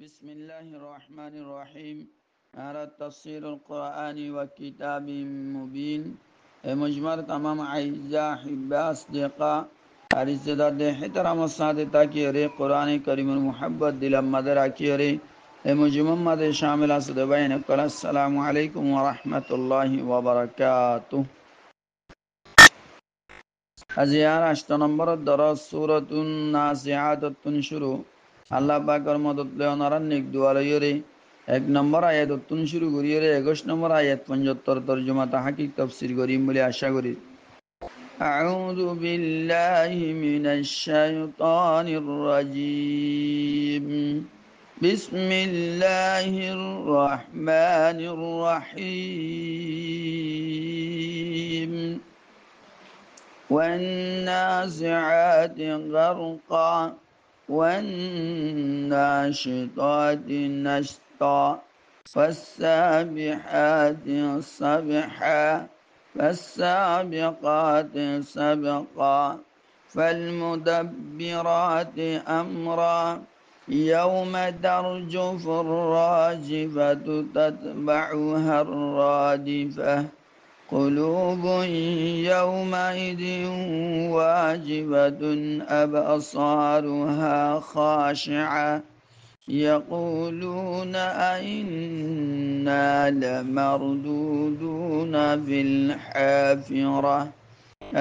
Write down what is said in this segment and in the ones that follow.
بسم الله الرحمن الرحيم على تفسير القرآن وكتاب مبين مجمر تمام أعزاء أحباء أصدقاء أرزداد احترام السادة كيري قرآن كريم المحبت دل مدر كيري مجمم مدر شامل أصد بين قال السلام عليكم ورحمة الله وبركاته. أزيار 8 নম্বর দরস সূরাতুন নাজিআতুন শুরু আল্লাহ পাকের মদত লেওনারান নিক দুয়ালয়রে 1 নম্বর আয়াততুন শুরু করিয়ে 21 নম্বর আয়াত 75 তরজমা তাহকিক তাফসীর করিম বলে আশা করি। আউযু বিল্লাহি মিনাশ শাইতানির রাজীম বিসমিল্লাহির রহমানির রহিম والنازعات غرقا والناشطات نشطا فالسابحات سبحا فالسابقات سبقا فالمدبرات أمرا يوم ترجف الراجفة تتبعها الرادفة قلوب يومئذ واجبة أبصارها خاشعة يقولون أئنا لمردودون في الحافرة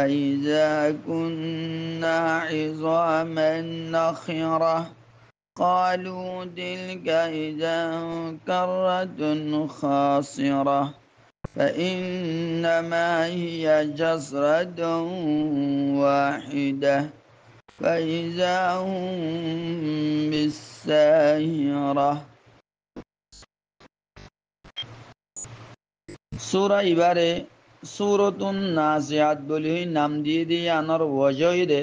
أئذا كنا عظاما نخرة قالوا تلك إذا كرة خاسرة فإنما هي جزرة واحدة فإذا هم بالساهرة. সূরা ইবারে সূরাতুন নাজিআত বলি নাম দিয়ে আনার ওয়াজহিদে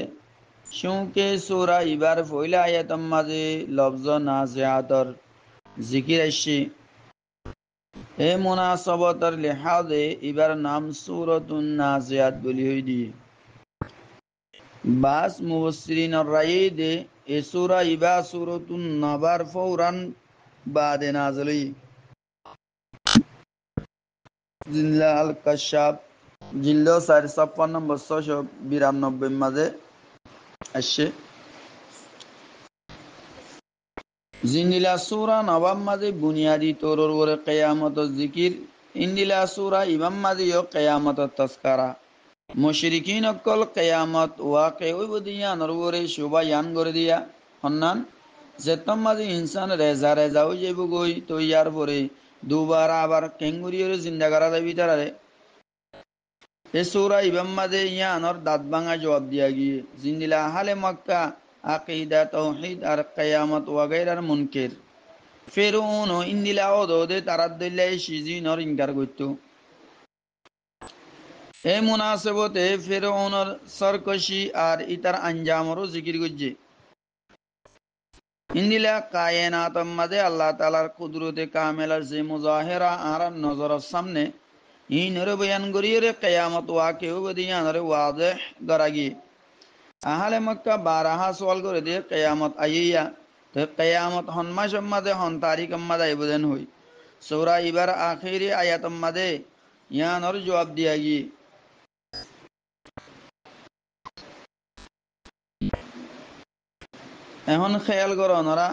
শুনকে সূরা ইবার পয়লা আয়াতের মাঝে লফজ নাজিআতর জিকির আসছে। এ মুনাসাবতর লিহাজে এবার নাম সূরাতুন নাজিআত বলি হইদি। বাস মুফাসসিরিনের রায়ে দে এ সূরা ইবা সূরাতুন নাবার ফৌরান বাদে নাযিল হই। জিল্লা আল কাশাফ জিল্লা 456 নম্বর 692 মাঝে আসছে। জিন্দিলা সূরা নবম মাঝে বুনিয়াদি তৌরের উপরে কিয়ামতের জিকির, ইন্দিলা সূরা ইমাম মাঝে কিয়ামতের তাজকারা। মুশরিকিন অকল কিয়ামত ওয়াকে ওই বদিয়ানোর উপরে শুবায়ান করে দিয়া হন্নান যেতম মাঝে ইনসান রেজা রেজা হয়ে যাইব গই তো ইয়ার পরে দুবার আবার কেঙ্গুরিয়র জিন্দা করা যাবি তারারে। এ সূরা ইমাম মাঝে ইয়ানোর দাঁত ভাঙা জবাব দিয়া গিয়ে জিন্দিলা আহলে মক্কা আকিদা তাওহীদ আর কিয়ামত ওয়াগৈরার মুনকির ফিরআউন ও ইন্দিলা ওদে তারাদ্দুল্লাহ শিজিনর ইনকার করত। এই মুনাসবতে ফিরআউনের সরকশি আর ইতার আঞ্জামরও জিকির করছে। ইন্দিলা কায়নাতের মাঝে আল্লাহ তাআলার কুদরতে কামেলার যে মুজাহিরা আর নজরের সামনে ইনরে বয়ান করিয়ে কিয়ামত ওয়াকিউ বদিয়ানরে ওয়াজিহ করাগি। আহলে মক্কা বারাহা সওয়াল করে দিয়ে কিয়ামত আইয়া তো কিয়ামত হন মাসের মাঝে হন তারিখের মাঝে আইবদেন হই। সূরা ইবার আখিরি আয়াতের মাঝে ইয়ানর জবাব দিয়া গিয়ে এখন খেয়াল করো ওনারা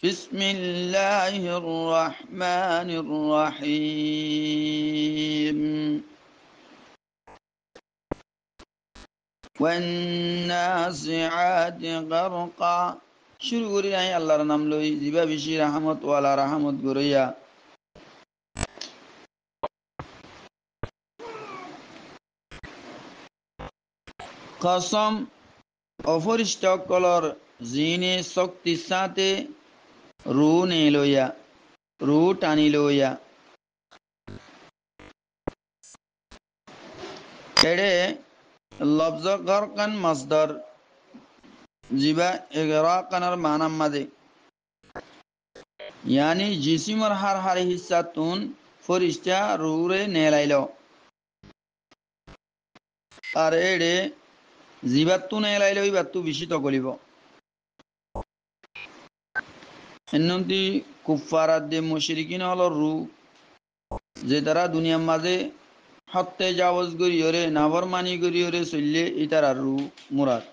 বিসমিল্লাহির রহমানির রহিম والنازعات غرقا শুরু করি নাই আল্লাহর নাম লই জিবা বেশি রহমত ওয়ালা রহমত গরইয়া। কসম অফরিষ্ট কলর জিনে শক্তি সাথে রু নে লইয়া রু টানি লইয়া এড়ে লফজ গরকান মাসদার জিবা ইগরাকানের মানাম মাদে यानी जिसिमर हर हर हिस्सा तुन फरिश्ता रूरे नेलाइल আর এড়ে জিবাত্তু নেলাইলে ওই বাত্তু বিশিত করিব। এনন্তি কুফারাত দে মুশরিকিন হল রু যে তারা দুনিয়ার মাঝে হত্যে জাওয়াজ গরিয়রে নাফরমানি গরিয়রে চললে ইতারা রু মুরাদ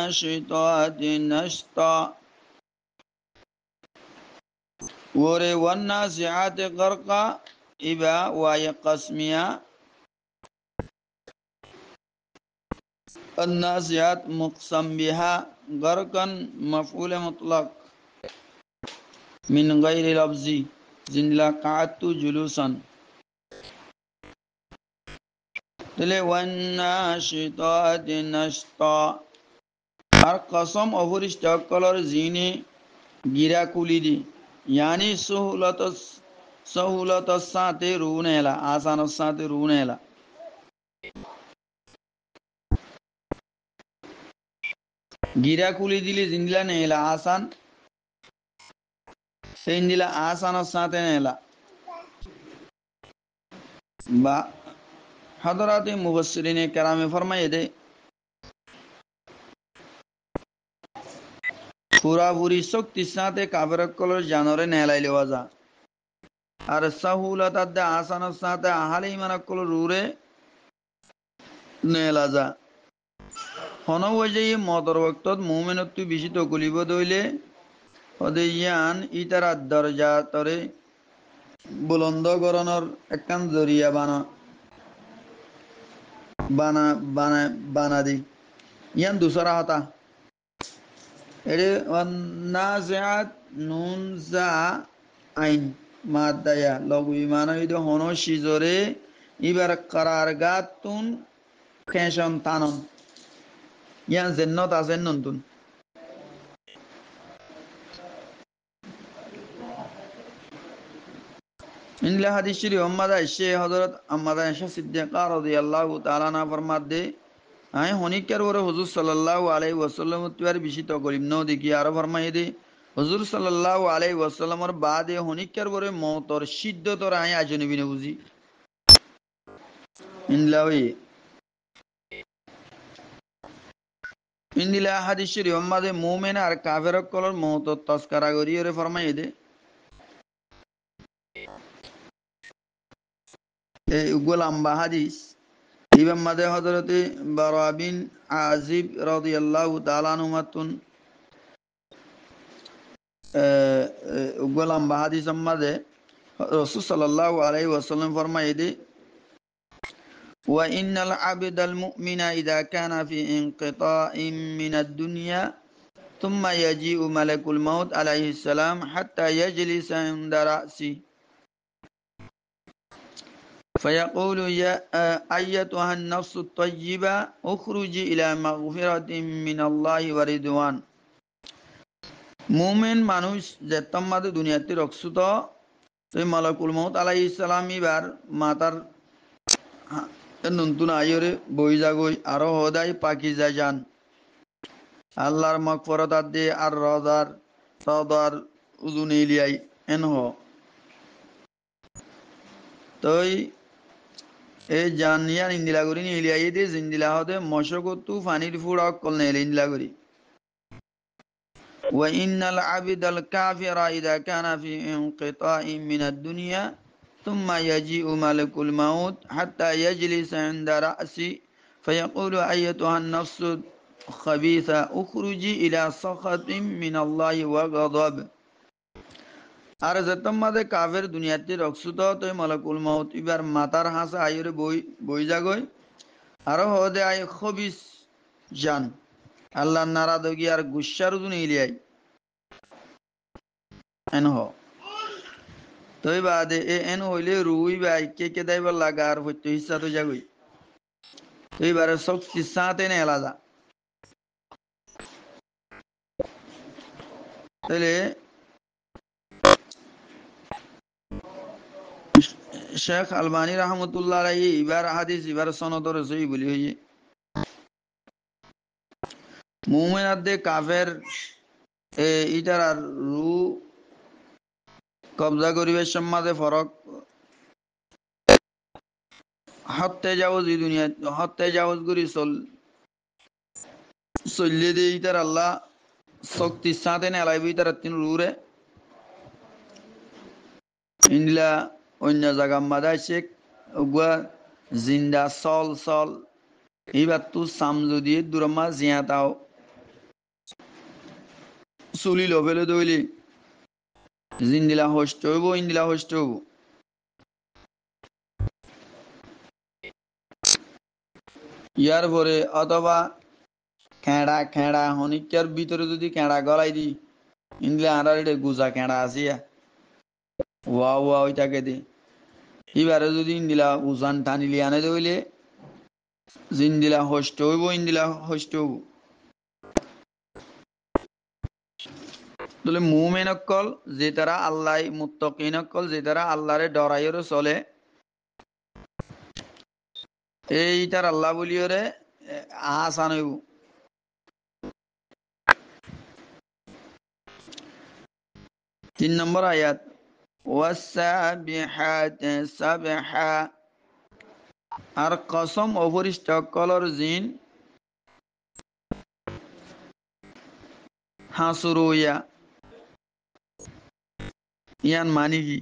والناشطات نشطا وري والنازعات غرقا إبا واي قسميا النازعات مقسم بها غرقا مفعول مطلق من غير لفظ زن لا قعدت جلوسا تلي والناشطات نشطا আর কসম অপরিষ্ট কলর জিনে গিরা কুলিদি यानी सहूलत साथे रूनेला आसान साथे रूनेला गिरा कुली दिली जिंदला नेला आसान सेंदिला आसान साथे नेला बा हजरत मुफस्सिरीन कराम फरमाए दे পুরাপুরি শক্তি সাথে কাফের কলর জানরে নেলাই লেওয়া যা আর সাহুলাত দে আসানের সাথে আহালে ইমান কলর রুরে নেলা যা হনওয়াজে মদর বক্তত মুমিনত বেশি তকলিব দইলে অদেয়ান ইতার দরজা তরে বুলন্দ গরনের একখান জরিয়া বানা বানা বানা দি ইয়ান দুসরা হতা এরে নাজিআত নুন জা আইন মাদায়া লগু ইমানা ইদ হন শিজরে ইবার কারারগাতুন খেশন তানন ইয়ান জেন্নত আছেন নতুন ইনলা হাদিস শরীফ আম্মাদা ইশে হযরত আম্মাদা আয়েশা সিদ্দিকা রাদিয়াল্লাহু তাআলা না ফরমাদে আই হনিকার ওরে হুজুর সাল্লাল্লাহু আলাইহি ওয়াসাল্লাম তুয়ার বিশিত করিম ন দেখি আর ফরমাই দে হুজুর সাল্লাল্লাহু আলাইহি ওয়াসাল্লামর বাদে হনিকার ওরে মওতর সিদ্ধতর আই আজনবি নে বুঝি ইনলাওই ইনলা হাদিস শরীফ আম্মাদে মুমিন আর কাফের কলর মওতর তসকারা করি ওরে ফরমাই দে এই গোলাম্বা হাদিস ইমাম মাদে হযরতে বারা বিন আজিব রাদিয়াল্লাহু তাআলা আনহু মাতুন গোলাম্বা হাদিস মাদে রাসূল সাল্লাল্লাহু আলাইহি ওয়াসাল্লাম ফরমায়ে দে ওয়া ইন্নাল আবদাল মুমিনা ইযা কানা ফি ইনকিতাইম মিনাদ দুনিয়া থুম্মা ইয়াজিউ মালাকুল মাউত আলাইহিস সালাম হাত্তা ইয়াজলিসা ইনদা রাসি فيقول يا أيتها النفس الطيبة اخرجي إلى مغفرة من الله ورضوان মুমিন মানুষ যে তোমাদের দুনিয়াতে রক্ষিত সেই মালাকুল মউত আলাইহিস সালাম এবার মাতার নতুন আয়রে বই যাগই আর হদাই পাকি যায় যান আল্লাহর মাগফিরাত দে আর রদার উজুন ইলিয়াই এনহ তই এই জানিয়ান ইন্দিলা করি নিলিয়াই দে জিন্দিলা হদে মশকতু ফানির ফুড়া কল নেলে ইন্দিলা করি وإن العبد الكافر إذا كان في انقطاع من الدنيا ثم يجيء ملك الموت حتى يجلس عند رأسي فيقول أيتها النفس الخبيثة اخرجي إلى سخط من الله وغضب আর যেতম মাদে কাফের দুনিয়াতে রক্ষিত তই মালাকুল মাউত এবার মাতার হাসা আইরে বই যাগই আর হদে আই খবিস জান আল্লাহ নারাদগি আর গুসার উজুন ইলিয়াই এন হ তই বাদে এন হইলে রুই বাই কে দাইবার লাগা আর হইতে হিসা তো যাগই তুই বারে সব সাথে নে এলাদা তাহলে শেখ আলবানী রহমতুল্লাহ আলাইহি ইবার হাদিস ইবার সনদর সহি বলি হইয়ে মুমিনাত দে কাফের ইটার আর রু কবজা করিবার সম্মাদে ফরক হত্যা যাওজ এই দুনিয়া হত্যা যাওজ করি চললে দিয়ে তার আল্লাহ শক্তি সাথে নেলাইবি তার তিন রুরে ইন্দিলা অন্য জায়গা মাদাই শেখ উগুয়া জিন্দা চল এইবার তু সামজু দিয়ে দুরমা জিয়া তাও চুলি লভেলে দইলি জিন্দিলা হোস্ট হইব ইন্দিলা হোস্ট হইব ইয়ার পরে অথবা খেড়া হনিকার ভিতরে যদি খেড়া গলাই দি ইন্দিলা আর গুজা খেড়া আসিয়া ওয়া ওইটাকে দি এবারে যদি ইন্দিলা উজান টানিলি আনে দইলে জিন্দিলা হোস্ট হইব ইন্দিলা হোস্ট হইব তাহলে মুমিন অকল যে তারা আল্লাহ মুত্তাকিন অকল যে তারা আল্লাহরে ডরাইরে চলে এইটার আল্লাহ বলিওরে আসান হইব 3 নম্বর আয়াত ওয়াসাবিহাত সাবহা আর কসম অপরিষ্ট কলর জিন হাসুরুয়া ইয়ান মানি কি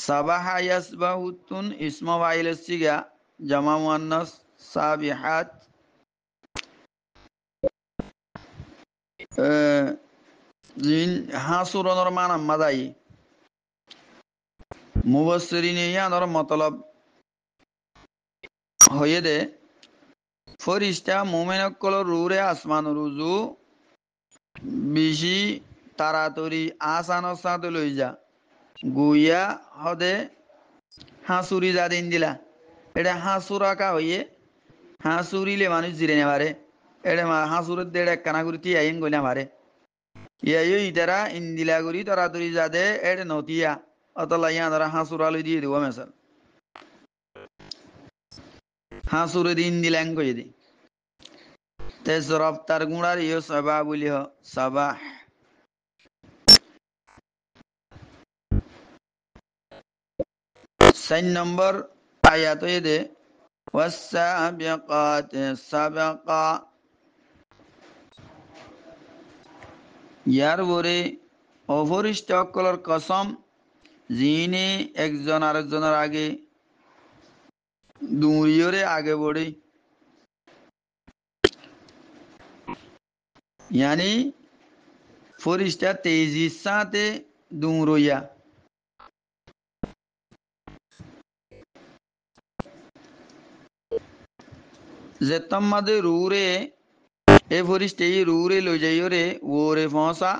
সাবাহা ইয়াসবাহুতুন ইসমা ফাইল সিগা জামা মুয়ান্নাস সাবিহাত জিন হাসুরনর মান মাদাই মুবাসসিরিন ইয়ানর মতলব হয়ে দে ফরিস্তা মুমিনকল রুরে আসমান রুজু বেশি তাড়াতাড়ি আসান সাদ লই যা গুইয়া হদে হাসুরি যা দিন দিলা এটা হাসুরা কা হইয়ে হাসুরিলে মানুষ জিরে নেবারে এটা হাসুরের দেড় এক কানা গুরুতি আইন গইনা মারে ইয়াইও ইতারা ইন্দিলা গুরি তাড়াতাড়ি যা দে এটা নতিয়া অতলা ইয়া ধরা হাসুরা লই দিয়ে দিব মেসাল হাসুরে দিন দিলাং কই দি তেজ রফতার গুণার ইয় সাবা বলি হ সাবাহ 4 নম্বর আয়াত দে ওয়াসাবিকাত সাবাকা ইয়ার পরে অপরিষ্ট অকলর কসম যিনি একজন আরেকজনের আগে দৌড়িয়ে আগে বড়ে यानी फरिश्ता तेजी साथे दूरोया जेतम्मादे रूरे ए फरिश्ते रूरे लो जाइयोरे वोरे फौसा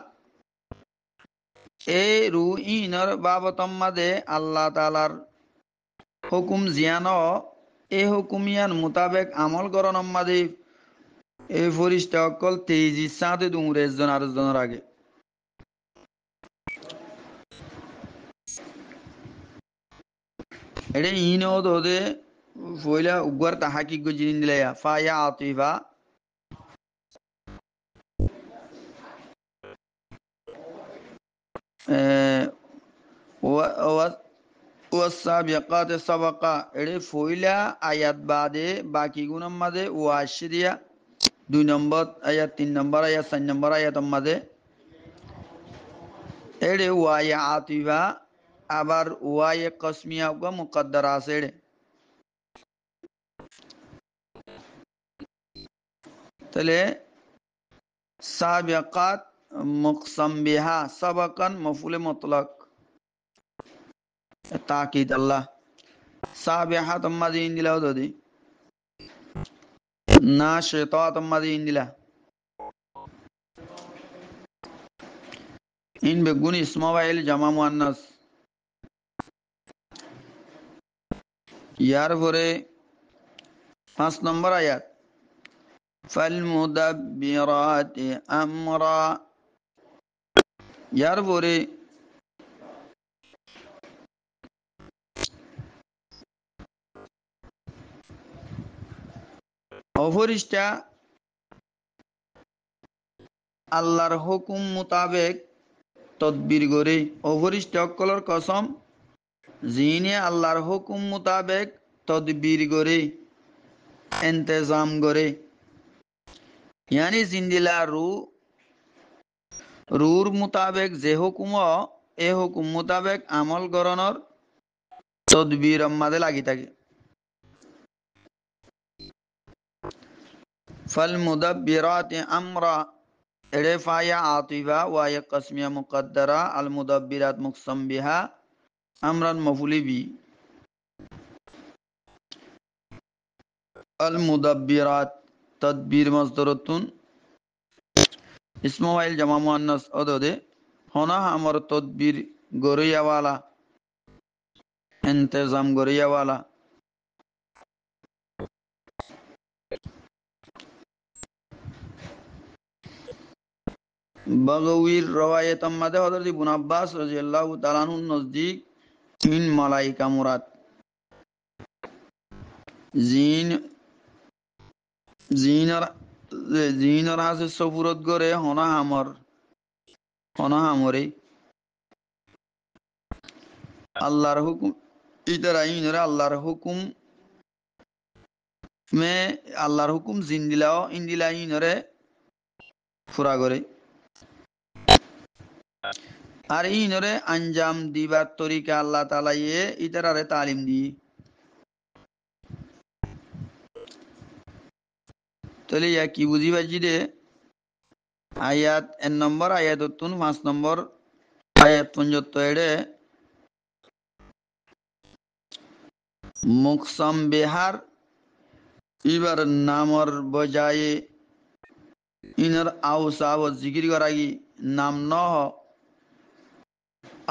ए रू इनर बाबतम्मादे अल्लाह तालार हुकुम जियानो ए हुकुमियान मुताबिक আমল করনম্মাদে এই ফরিস্তা অকল তেজির সাথে দুমুরে একজন আরেকজনের আগে এটা ইনো দোদে ফয়লা উগর তাহাকিক গজিন দিলায়া ফায়া আতিফা ওয়াসাবিকাত সাবাকা এড়ে ফয়লা আয়াত বাদে বাকি গুণম মাদে ওয়াশরিয়া 2 নম্বর আয়াত 3 নম্বর আয়াত 4 নম্বর আয়াত মাদে এড়ে ওয়ায়া আতিফা আবার ওয়ায়ে কসমিয়া গো মুকদ্দারা আছে এড়ে তাহলে সাবিকাত মুকসাম বিহা সাবাকান মফউলে মুতলাক তাকিদ আল্লাহ সাবিহা তম্মাদি ইন্দিলাও দদি না শেতা তম্মাদি ইন্দিলা ইন বেগুন ইসমাইল জামা মুয়ান্নাস ইয়ার পরে 5 নম্বর আয়াত ফাল মুদাব্বিরাতি আমরা ইয়ার পরে অপরিষ্টা আল্লাহর হুকুম মোতাবেক তদবির করে অপরিষ্টা অকলর কসম যিনি আল্লাহর হুকুম মোতাবেক তদবির করে ইন্তজাম করে यानी जिंदिला रूर मुताबिक जे हुकुम ए हुकुम मुताबिक আমল গরণর তদবির মাঝে লাগি থাকে ফল মুদাব্বিরাত আমরা এড়ে ফায়া আতিবা ওয়া কসমিয়া মুকদ্দারা আল মুদাব্বিরাত মুকসাম বিহা আমরান মফুলি বি আল মুদাব্বিরাত তদবির মসদরতুন ইসমোয়াইল জামা মুআন্নাস অদদে হনা আমার তদবির গরিয়াওয়ালা इंतजाम গরিয়াওয়ালা বাগাউইর রওয়ায়াত মাদে হযরত ইবনে আব্বাস রাদিয়াল্লাহু তাআলা আনহু নজদীক তিন মালাইকা মুরাদ জিন জিনর জিনর হাসে সফুরত করে হনা হামরে আল্লাহর হুকুম ইতারা ইনরে আল্লাহর হুকুম মে আল্লাহর হুকুম জিন্দিলাও ইন্দিলা ইনরে পুরা করে আর ইনরে আঞ্জাম দিবার তরিকা আল্লাহ তাআলা ইতারারে তালিম দি তাহলে ইয়া কি বুঝি বাজি দে আয়াত এক নম্বর আয়াত 5 নম্বর আয়াত 75 এড়ে মুকসাম বিহার ইবার নামর বজায়ে ইনর আওসাব জিকির করাগি নাম ন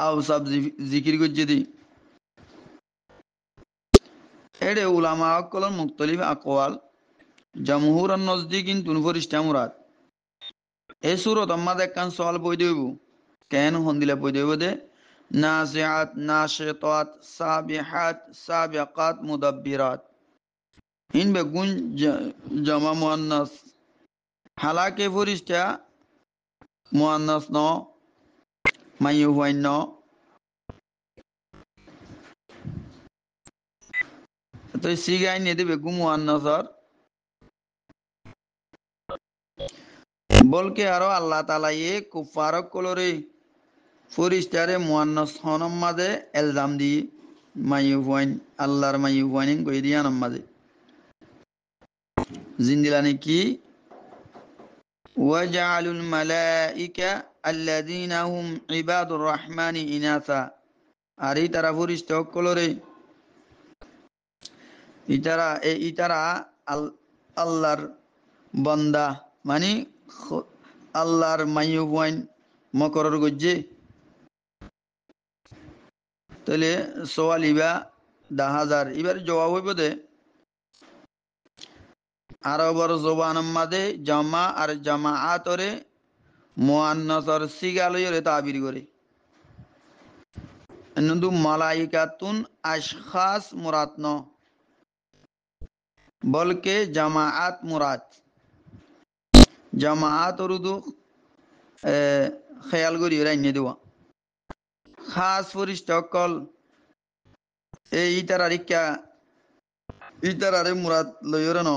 আওসাব জিকির গজ্জেদি এড়ে উলামা কলম মুখতলিফ আকওয়াল জমহুর নজদিকিন তুন ফরিস্তা মুরাদ এই সূরত আমাদের একখান সওয়াল বই দেব কেন হন্দিলা বই দেব দে নাজিআত নাশিতাত সাবিহাত সাবিকাত মুদাব্বিরাত ইন বেগুন জামা মুআন্নাস হালাকে ফরিস্তা মুআন্নাস ন মাইয়ুয়াইন ন তো সিগাই নে দেবে গু মুআন্নাসর বলকে আরো আল্লাহ তাআলা কুফারক কলরে ফরিস্তারে মুআন্নাস হনম মাঝে ইলজাম দি মাইয়ুয়াইন আল্লাহর মাইয়ুয়াইন কই দিয়া নামাজে জিন্দিলানি কি ওয়াজআলুল মালাইকা আল্লাযীনা হুম ইবাদুর রহমানি ইনাসা আর এই তারা ফরিস্তা কলরে ইতারা আল্লাহর বান্দা মানে আল্লাহর মাইয়ুয়াইন মকরর গজ্জে তাহলে সওয়াল ইবা 10,000 এবার জবাব হইব দে আরবর জবান মাদে জামা আর জামাআতরে মুআন্নাসর সিগালয়রে তাবির করে নন্দু মালাইকাতুন আশখাস মুরাদ ন বলকে জামাআত মুরাদ জামাআত উরদু খেয়াল করি রাইনে দেওয়া খাস ফরিস্তা কল এই ইতারারে মুরাদ লয়রে ন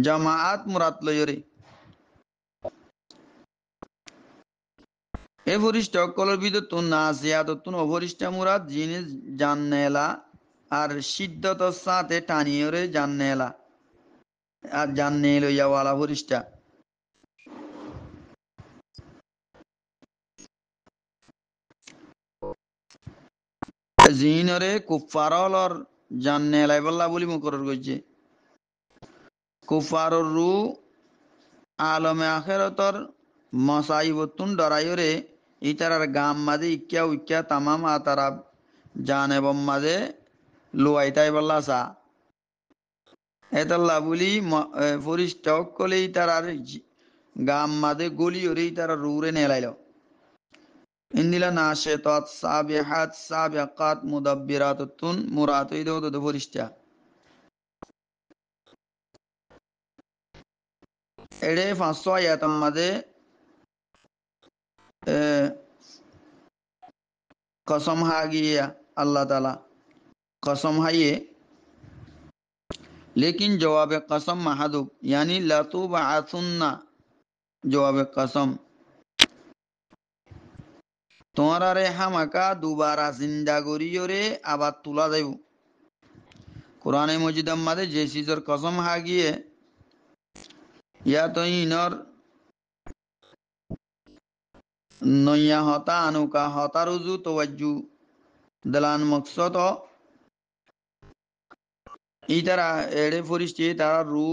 জামাআত মুরাদ লয়রে এ ফরিস্তা কলের ভিতর তুন নাসিয়াত তুন অফরিস্তা মুরাদ যিনি জান্নেলা আর সিদ্ধতর সাথে টানিয়রে জান্নেলা আর জান্নে লইয়াওয়ালা ফরিস্তা জিনরে কুফারলর জান্নেলাই বল্লা বলি মুকরর করছে কুফারর রু আলমে আখেরতর মসাইবতুন ডরাইরে ইতারার গাম মাঝে ইক্কা তামাম আতারা জানেবম মাঝে লোয়াইতাই বল্লা সা এতাল্লা বলি ফরিস্তা কলে ইতারার গাম মাঝে গলি ওরে ইতারা রুরে নেলাইল ইন্দিলা নাশিতাত সাবিহাত সাবিকাত মুদাব্বিরাতুন মুরাদ এই দো ফরিস্তা এড়ে 500 আয়াত মাঝে কসম হাগিয়া আল্লাহ তাআলা कसम है ये, लेकिन जवाब कसम महदूब यानी लातुबअसुन्ना, जवाब कसम তোমারা রে হামাকা দুবারা জিন্দা করিও রে আবার তুলা দেব। কোরআনে মজিদ মাঝে যে সিজর কসম হাগিয়ে ইয়া তো ইনর নইয়া হতা আনুকা হতা রুজু তোয়াজ্জু দলান মকসদ ইতারা এড়ে ফরিস্তি তারা রু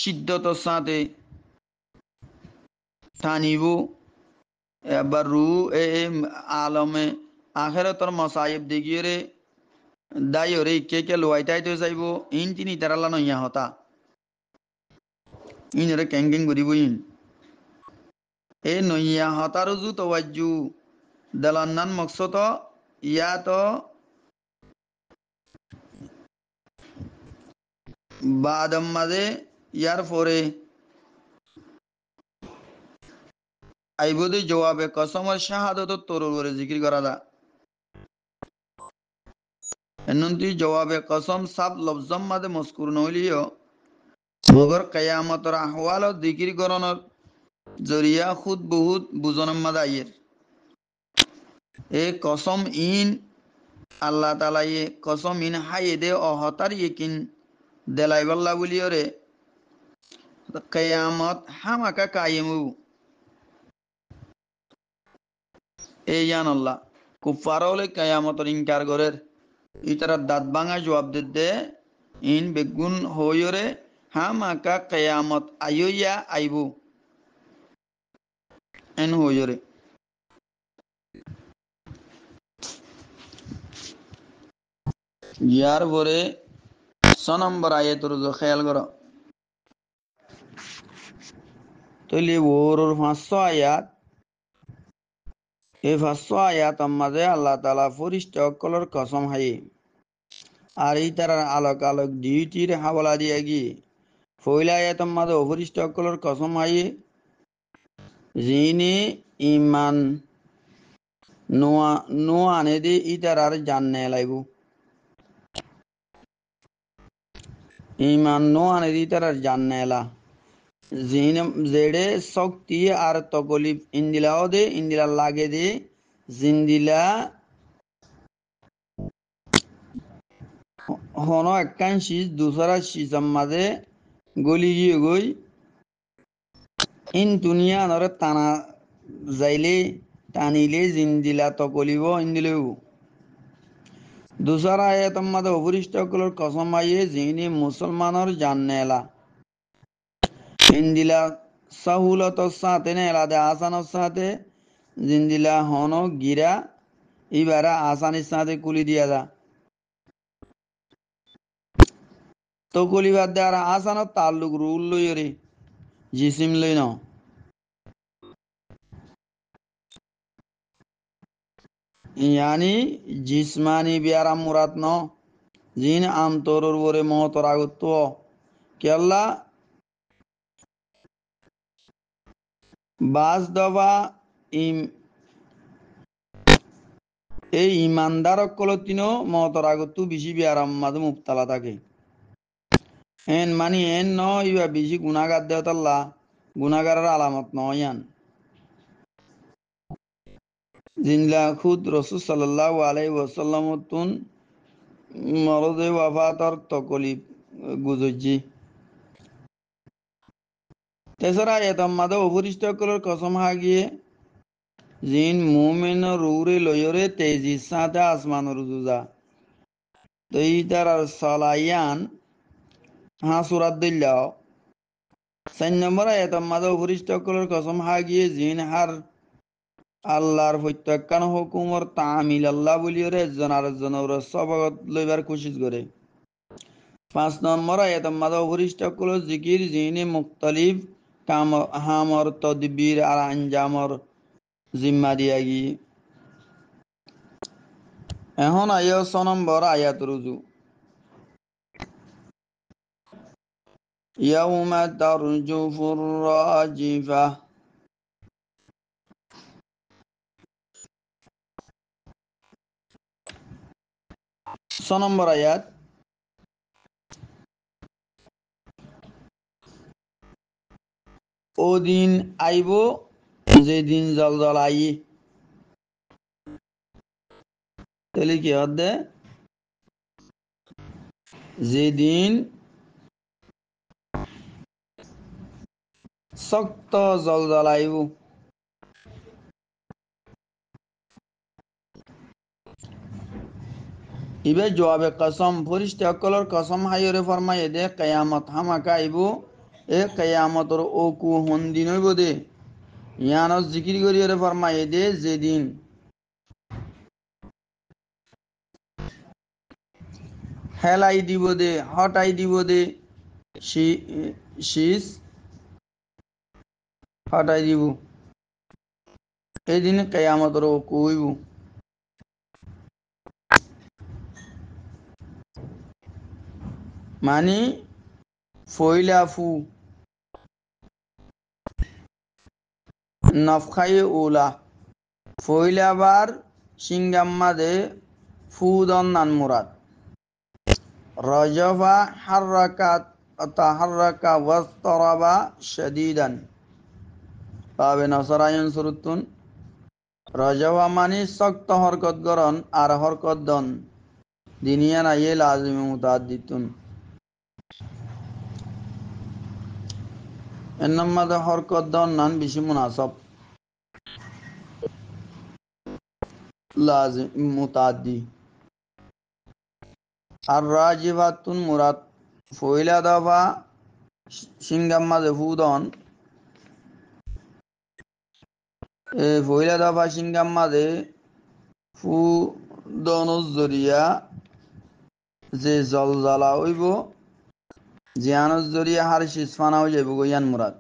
সিদ্ধতর সাথে টানিব এবার রু এ আলমে আখেরাতর মসাইব দেখিয়ে রে দায় রে কে লোয়াইতাই তো যাইব ইন তিনি তারালা নইয়া হতা ইন রে ক্যাং করিব ইন এ নইয়া হতারুজু তোয়াজ্জু দালান্নান মকসদ ইয়া তো বাদম মাঝে ইয়ার পরে আইবদি জবাবে কসমের শাহাদত তোর উপরে জিকির করা দা এনন্তি জবাবে কসম সাব লফজম মাঝে মস্কুর নইলিও মগর কিয়ামতর আহওয়াল জিকির করণর জরিয়া খুদ বহুত বুজনম মাদা আইয়ের এ কসম ইন আল্লাহ তালা ইয়ে কসম ইন হাইয়ে দে অহতার ইকিন দেলাইবাল্লা বলিও রে কিয়ামত হামাকা কায়েমু এই জান আল্লাহ কুফারলে কিয়ামতর ইনকার করের ইতারা দাঁত ভাঙা জবাব দে ইন বেগুন হইরে হামাকা কিয়ামত আইয়া আইবু এন হইরে ইয়ার পরে 6 নম্বর আয়াতের খেয়াল করো তৈলি ওর 500 আয়াত এই 500 আয়াত মাঝে আল্লাহ তাআলা ফেরেশতা সকলের কসম হাই আর এই তার আলোক আলোক ডিউটির হাওলা দিয়ে গিয়ে ফয়লা আয়াত মাঝে ফেরেশতা সকলের কসম হাই যিনি ইমান নোয়া নোয়া আনে দি ইতার আর জাননে লাইব ইমান নোয়া আনে দি ইতার আর জাননে লা জেড়ে শক্তি আর তকলিফ ইন্দিলাও দে ইন্দিলা লাগে দে জিন্দিলা হন একখান শীষ দুসরা শীষের মাঝে গলি গিয়ে গই ইন দুনিয়া নরে টানা যাইলে টানিলে জিন্দিলা তকলিব ইন্দিলেও দুসরা আয়াতের মাঝে অপরিষ্টকলের কসম আইয়ে যিনি মুসলমানের জাননেলা ইন্দিলা সাহুলতর সাথে নেলা দে আসানোর সাথে জিন্দিলা হন গিরা ইবারা আসানির সাথে কুলি দিয়া দা তো কুলিবার দে আর আসানোর তাল্লুক রুল লই রে জিসিম লই ন यानी जिस्मानी बियारा मुराद न जिन आमतौर वरे महतर आगत्व केल्ला बाज दफा এই ইমানদার কলতিনো মহতর আগত্তু বেশি বিয়ারাম মাঝে মুক্তালা থাকে এন মানি এন ন ইবা বেশি গুনাগার দেওতাল্লা গুনাগারের আলামত নয়ান জিনলা খুদ রসুল সাল্লাল্লাহু আলাইহি ওয়াসাল্লাম তুন মরদে ওয়াফাতর তকলিফ গুজজি তেসরা এতম মাদে অপরিষ্টকলের কসম হাগিয়ে জিন মুমিন রুরে লয়রে তেজি সাথে আসমান রুজুজা তো ইতার আর সালায়ান সুরাত দিল্লাও 4 নম্বর এতম মাদে অপরিষ্টকলের কসম হাগিয়ে জিন হার আল্লাহর প্রত্যেকখান হুকুমর তামিল আল্লাহ বলিয়রে একজন আর একজনের সবগত লইবার কোশিশ করে 5 নম্বর আয়াতের মাঝে অপরিষ্টকল জিকির যিনি মুখতালিফ কাম হামর তদবির আর আঞ্জামর জিম্মা দিয়া গি এখন আয়া 6 নম্বর আয়াত রুজু ইয়াউমা তারজুফুর রাজিফা নম্বর আয়াত ও দিন আইব যেদিন জলজল আই তাহলে কি হবে যেদিন শক্ত জলজল আইব ইবে জবাবে কসম ফরিস্তে অকলর কসম হাইরে ফরমায়ে দে কিয়ামত হামাকা আইব এ কিয়ামতর ও কু হন্দিন হইব দে ইয়ানস জিকির করিয়ে ফরমায়ে দে যেদিন হেলাই দিব দে হটাই দিব দে শীষ হটাই দিব এই দিন কিয়ামতর ও কু হইব মানে ফইলা ফু নফখায়ে উলা ফইলাবার সিঙ্গাম্মাদে ফুদন নান মুরাদ রজফা হাররাকাত তাহাররাকা ওয়াস্তরাবা শাদীদান পাবে নসরায়ন সুরুতুন রজফা মানে শক্ত হরকত গরন আর হরকত দন দিনিয়া না ইয়ে লাজিম মুতাআদ্দিতুন এর নামাদে হরকত দন নান বেশি মুনাসাব লাজিম মুতাআদ্দি আর রাজিফাতুন মুরাদ ফইলা দফা সিঙ্গাম্মাদে ফুদন ফইলা দফা সিঙ্গাম্মাদে ফুদন জরিয়া যে জলজালা হইব জিয়ানস জরিয়া হার শিসফানা হয়ে যাইব গইয়ান মুরাদ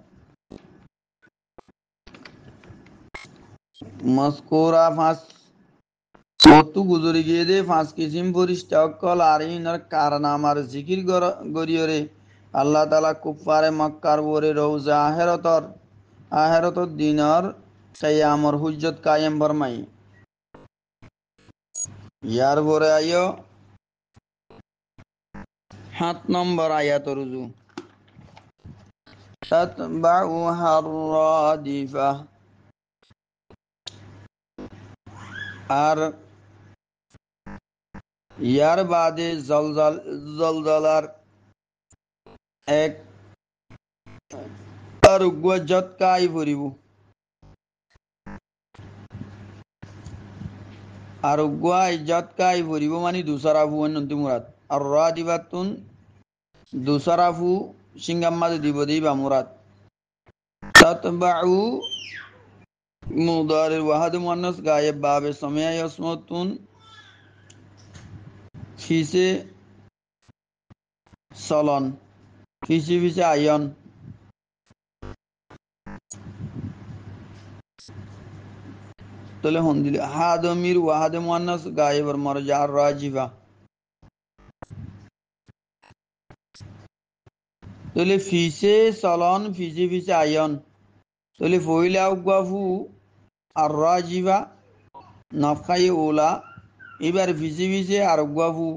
মস্কুরা ফাঁস মতু গুজরি গিয়ে দে ফাঁস কিসিম ফরিস্তা অকল আর ইনার কারনামার জিকির গরিয়রে আল্লাহ তালা কুফারে মক্কার বরে রৌজা আহেরতর দিনর কিয়ামর হুজ্জত কায়েম ফরমাই ইয়ার বরে আইও 7 নম্বর আয়াত রুজু তাতবাউহা রাদিফা আর ইয়ার বাদে জলজালার এক আরোগ্য জৎকাই ফুরিব আরোগ্য জৎকাই ফুরিব মানে দুসরা ফু অন্যন্তি মুরাদ আর রাদিবাতুন দুসরা ফু সিঙ্গাম্মাদে দিব দিবা মুরাদ তাতবাউ মুদারির ওয়াহাদ মুয়ান্নাস গায়েব বাবে সামিয়া ইয়াসমতুন ফিসে সলন ফিসে আয়ন তাহলে হন দিলে হাদমির ওয়াহাদ মুয়ান্নাস গায়েবর মরজা আর রাজিফা তাহলে ফিসে সলন ফিসে আয়ন তাহলে ফইলা উগাফু আর রাজিফা নফখাই ওলা এবার ফিসে আর উগাফু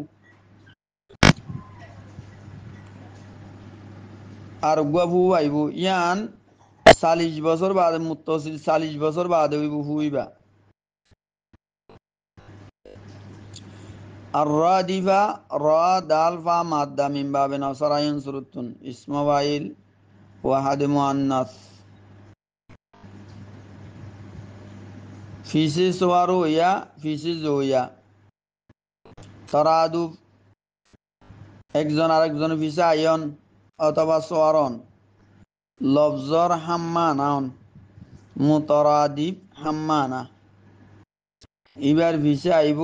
আর উগাফু আইব ইয়ান 40 বছর বাদে মুত্তাসিল 40 বছর বাদে হইব হুইবা আর রাদিফা রা দাল ফা মাদ্দা মিন বাবে নসরায়ন সুরতুন ইসমা ফাইল ওয়াহাদ মুআন্নাস ফিসে সওয়ারু ইয়া ফিসে জোয়া তারাদুফ একজন আরেকজন ফিসে আয়ন অথবা সোয়ারন লফজর হাম্মানান মুতারাদিফ হাম্মানা এবার ফিসে আইব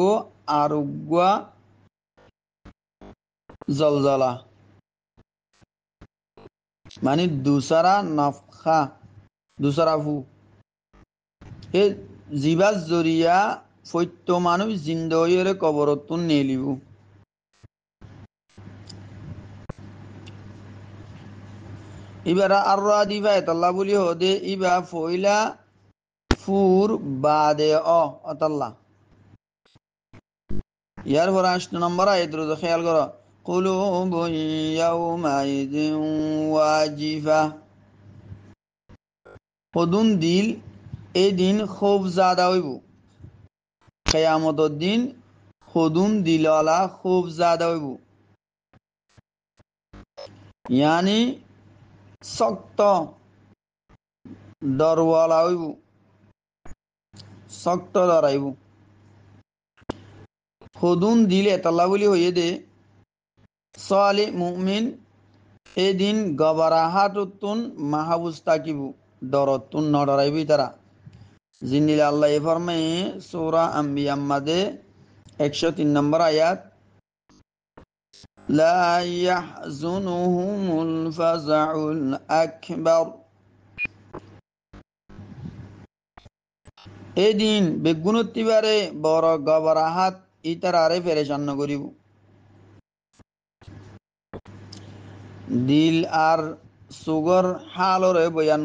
আরুগুয়া জলজলা মানে দুসরা নফখা দুসরা ফু এ জিবাস জরিয়া ফৈত্য মানুষ জিন্দরে কবরতুন নেলিব এবার আর রাদিফা এতাল্লা বলি হদে ইবা ফইলা ফুর বাদে অতাল্লা ইয়ার পর 8 নম্বর আয়াত রোজ খেয়াল করো কুলুবুন ইয়াউমাইযিন ওয়াজিফা হদুন দিল এই দিন খুব জাদা হইব কিয়ামতের দিন হদুন দিলওয়ালা খুব জাদা হইব ইয়ানি শক্ত দরওয়ালা হইব শক্ত দরাইব হদুন দিল এতলা বলি হইয়ে দে সালে মুমিন এদিন গবরাহাতুন মাহাবুজ তাকিবু দরতুন ন ডরাইবি তারা জিন্দিল আল্লাহ ফরমায়ে সূরা আম্বিয়া মাদে 103 নম্বর আয়াত লা ইয়াহজুনুহুমুল ফাজাউল আকবার এদিন বেগুনতিবারে বড় গবরাহাত ইতারারে পেরেশান করিব দিল আর সুগর হালরে বয়ান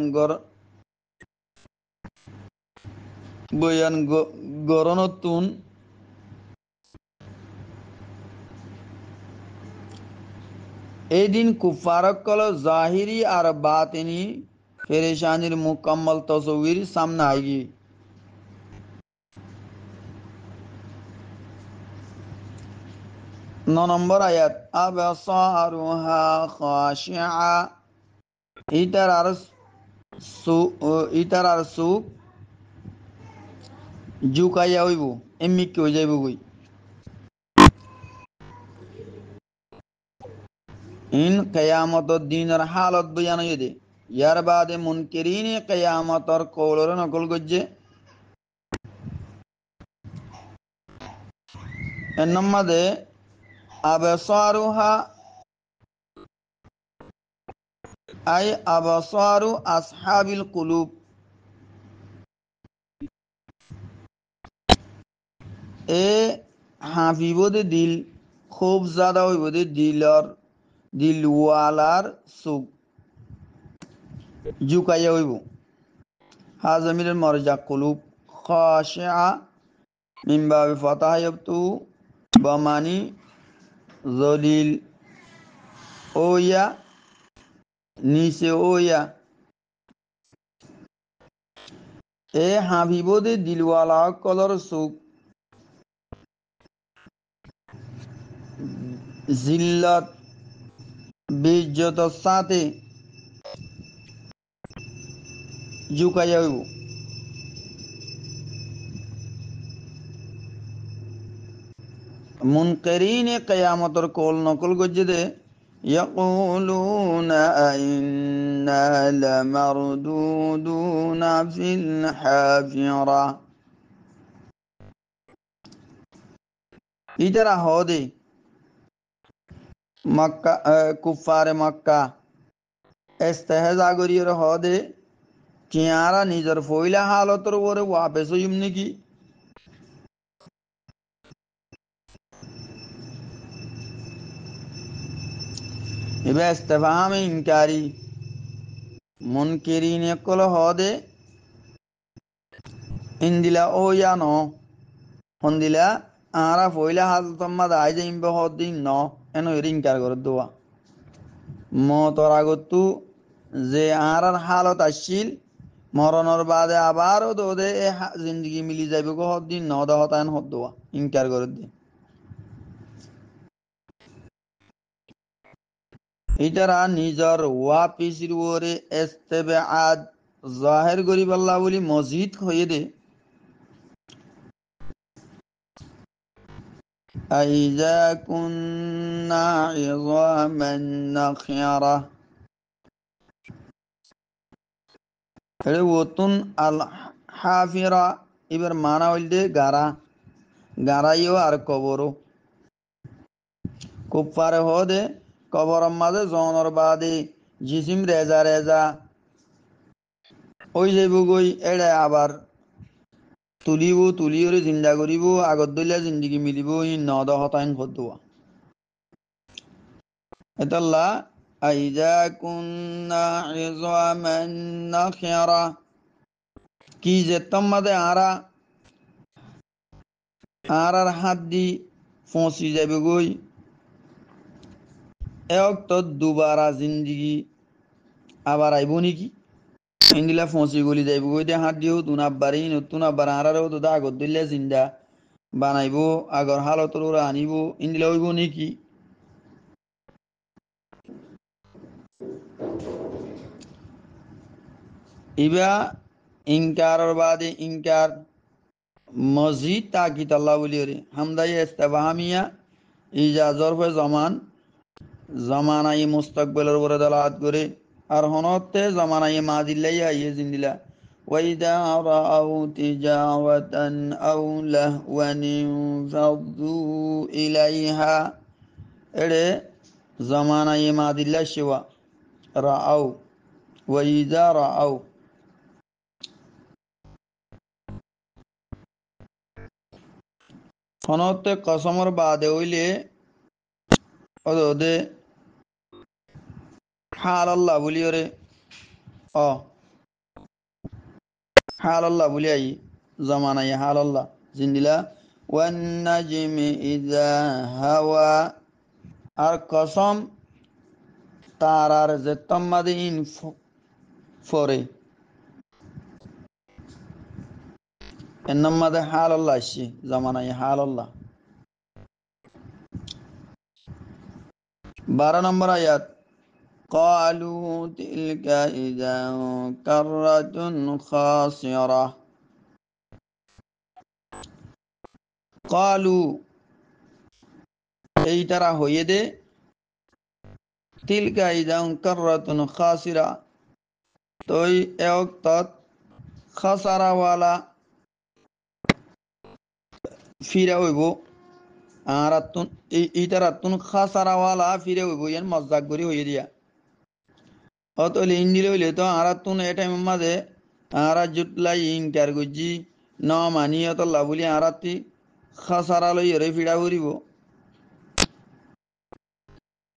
গরনতুন এই দিন কুফারকল জাহিরি আর বাতিনি পেরেশানির মুকম্মল তসবির সামনে আইগি 9 নম্বর আয়াত আবসারুহা খাশিআ ইতার আর সুখ জুকাইয়া হইব এমনি কি হয়ে যাইব গই ইন কিয়ামতর দিনের হালত বয়ান হইয়ে দে ইয়ার বাদে মুনকিরিন কিয়ামতর কৌলর নকল গজ্জে এর নম্বরে আবসারুহা আই আবসারু আসহাবিল কুলুব এ হাফিবদে দিল খুব জাদা হইবদে দিলওয়ালার সুখ জুকাইয়া হইব হাজমিরের মরজা কুলুব খাশিআ মিন বাবি ফাতাহ ইয়াবতু বামানি জলিল ওয়া নিচে ওয়া এ হাবিবদে দিলওয়ালা কলর সুখ জিল্লত বেইজ্জতর সাথে জুকাইয়া হইব মুনকিরিন কিয়ামতর কল নকল গজ্জে দে ইয়াকুলুনা আইন্না লামারদুদুনা ফিল হাফিরা ইতারা হদে মক্কা কুফারে মক্কা ইস্তেহজা করিয়র হদে কিয়ারা নিজের ফইলা হালতর উপরে ওয়াপেস হইম নাকি এবার ইস্তেফাহামে ইনকারি মুনকিরিন কল হদে ইন্দিলা ও ইয়া ন হন্দিলা আরা ফইলা হালতর মাদ আই যাইম হদিন ন এনো ইনকার করে দোয়া মতর আগতু যে আরার হালত আসছিল মরণর বাদে আবারও দোদে এ জিন্দগি মিলি যাইব গো হদিন ন দহতায়ন হদ দোয়া ইনকার করে দে ইতারা নিজর ওয়াপিসির ওরে ইস্তেবাআদ জাহির করি আল্লাহ বলি মসজিদ হয়ে দে আইজা কুন্না ইযামান নাখিরা এর ওতুন আল হাফিরা এবার মানা হইল গারা গারাইও আর কবরও কুফারে হদে কবর মাঝে জনর বাদে জিসিম রেজা রেজা ওই যাইব গই এড়ে আবার তুলিওরে জিন্দা করিব আগত দলিয়া জিন্দগি মিলিব ই নদ হতাইন হদুয়া এতাল্লা আইজা কুন্না ইযামান নাখিরা কি যে তোমাদে আরার হাত দি ফসি যাবে গই এক তো দুবারা জিন্দিগি আবার আইব নাকি ইন্দিলা ফসি গলি যাইব গই দে হাত দিও তুনাব্বারি নতুন আব্বার আরারেও তো দা আগত দিলে জিন্দা বানাইব আগর হালতর ওরা আনিব ইন্দিলা হইব নাকি ইবা ইনকারের বাদে ইনকার মসজিদ তাকিদ আল্লাহ বলি রে হামদাই ইস্তেবাহামিয়া ইজা জরফে জমান জমানাই মুস্তাকবেলের উপরে দালাত করে আর হনতে জমানাই মাদিল্লাই আইয়ে জিন্দিলা ওয়াইদা রাআউ তিজাওয়াতান আও লাহওয়ান ফাদু ইলাইহা এড়ে জমানাই মাদিল্লা শিওয়া রাআউ ওয়াইদা রাআউ হনতে কসমর বাদে হইলে ওদে হাল আল্লাহ বলি ওরে অ হাল আল্লাহ বলি আই জমানাই হাল আল্লাহ জিন্দিলা ওয়ান নাজমি ইযা হাওয়া আর কসম তারার যে তম্মাদে ইন ফরে এর নামাদে হাল আল্লাহ আসছে জমানাই হাল আল্লাহ 12 নম্বর আয়াত قالوا تلك إذا كرة خاسرة قالوا এই তারা হইয়ে দে তিলকা ইদান কাররাতুন খাসিরা তই এক তত খাসারাওয়ালা ফিরা হইব আরাতুন এই তারাতুন খাসারাওয়ালা ফিরে হইব ইয়ান মজাক করি হইয়ে দিয়া অতলে ইন্দিলে হইলে তো আরাতুন এ টাইম মাঝে আরা জুটলাই ইনকার গুজি ন মানিয়ত লাবুলি আরাতি খাসারা লই রে ফিরা করিব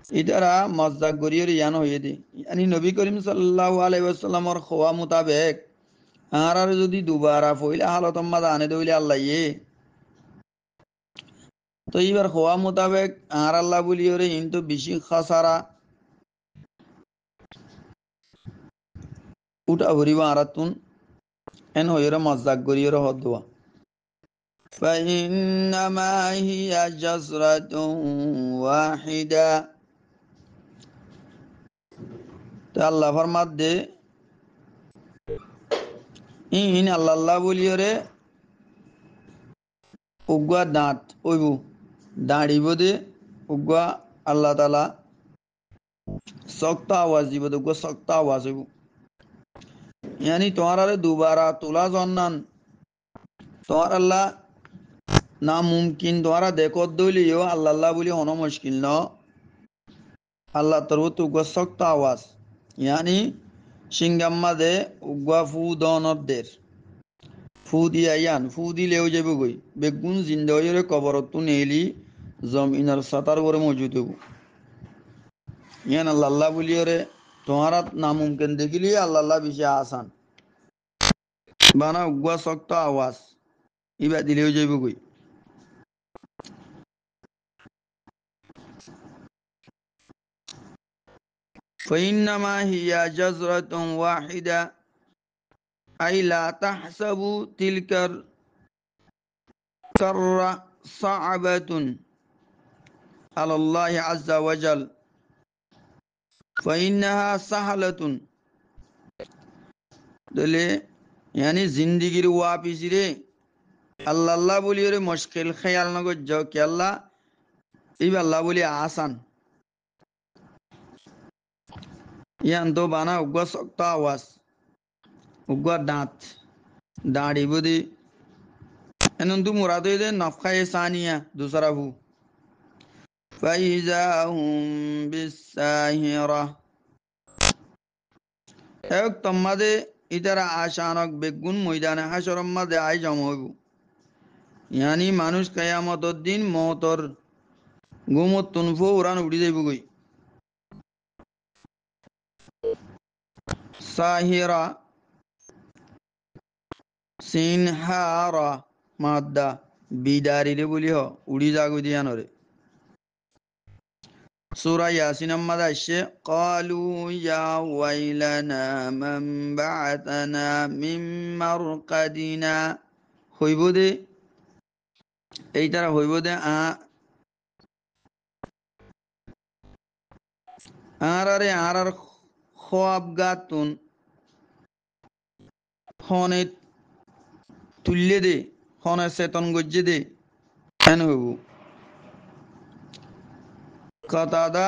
ইতারা মজাক গরিয়র ইয়ান হইয়ে দে ইয়ানি নবী করিম সাল্লাল্লাহু আলাইহি ওয়াসাল্লামর খোয়া মোতাবেক আর যদি দুবারা ফইলা হালত মাদা আনে দইলে আল্লাহ ইয়ে তো এবার খোয়া মোতাবেক আর আল্লাহ বলিয়রে ইনতো বেশি খাসারা উঠা ভরিব আরাতুন এন হইরে মজাক গরিয়র হদ দোয়া فإنما هي جزرة واحدة আল্লাহ ফরমাত দে ইন আল্লাহ বলিয়রে উগুয়া দাঁত ওইব দাঁড়িব দে উগুয়া আল্লাহ তালা শক্ত আওয়াজ দিব দে উগুয়া শক্ত আওয়াজ হইব ইয়ানি তোমার আরে দুবারা তোলা জন্নান তোমার আল্লাহ না মুমকিন তোমারা দেখো দইলিও আল্লাহ বলি হন মুশকিল ন আল্লাহ তরফ উগুয়া শক্ত আওয়াজ ইয়ানি সিঙ্গাম্মা দে উগুয়া ফু দনদের ফু দিয়া ইয়ান ফু দিলেও যাবে গই বেগুন জিন্দরে কবরত নেলি জমিনার সাতার উপরে মজুদ হইব ইয়ান আল্লাহ বলিওরে তোমারা নামুমকিন দেখিলি আল্লাহ বেশি আসান বানা উগুয়া শক্ত আওয়াজ ইবা দিলেও যাবে গই فإنما هي جزرة واحدة أي لا تحسبوا تلك الكرة صعبة على الله عز وجل فإنها سهلة دلے یعنی زندگی رو واپس رے اللہ بولی رے مشکل خیال نہ جو کہ اللہ ایب اللہ بولی آسان ইয়ান তো বানা উগুয়া শক্ত আওয়াজ উগুয়া দাঁত দাঁড়ি বুদি এনন্তু মুরাদ হইলে নফখায়ে সানিয়া দুসরা ভু ফাইজা হুম বিসাহিরা এক তম্মাদে ইতারা আশানক বেগুন ময়দানে হাসরম মাদে আই জম হইব ইয়ানি মানুষ কিয়ামতের দিন মওতর গুমত তুনফো উড়ান উড়ি যাইব গই সাহিরা সিনহারা মাদ্দা বিদারিরে বলি হ উড়ি যাগু দিয়ানরে সূরা ইয়াসিন আম্মাদা আসছে ক্বালু ইয়া ওয়াইলানা মান বা'আতানা মিন মারকাদিনা হইব দে এই তারা হইব দে আর খোয়াব গাতুন হনে তুললে দে হনে চেতন গজ্জে দে কেন হইব কাতাদা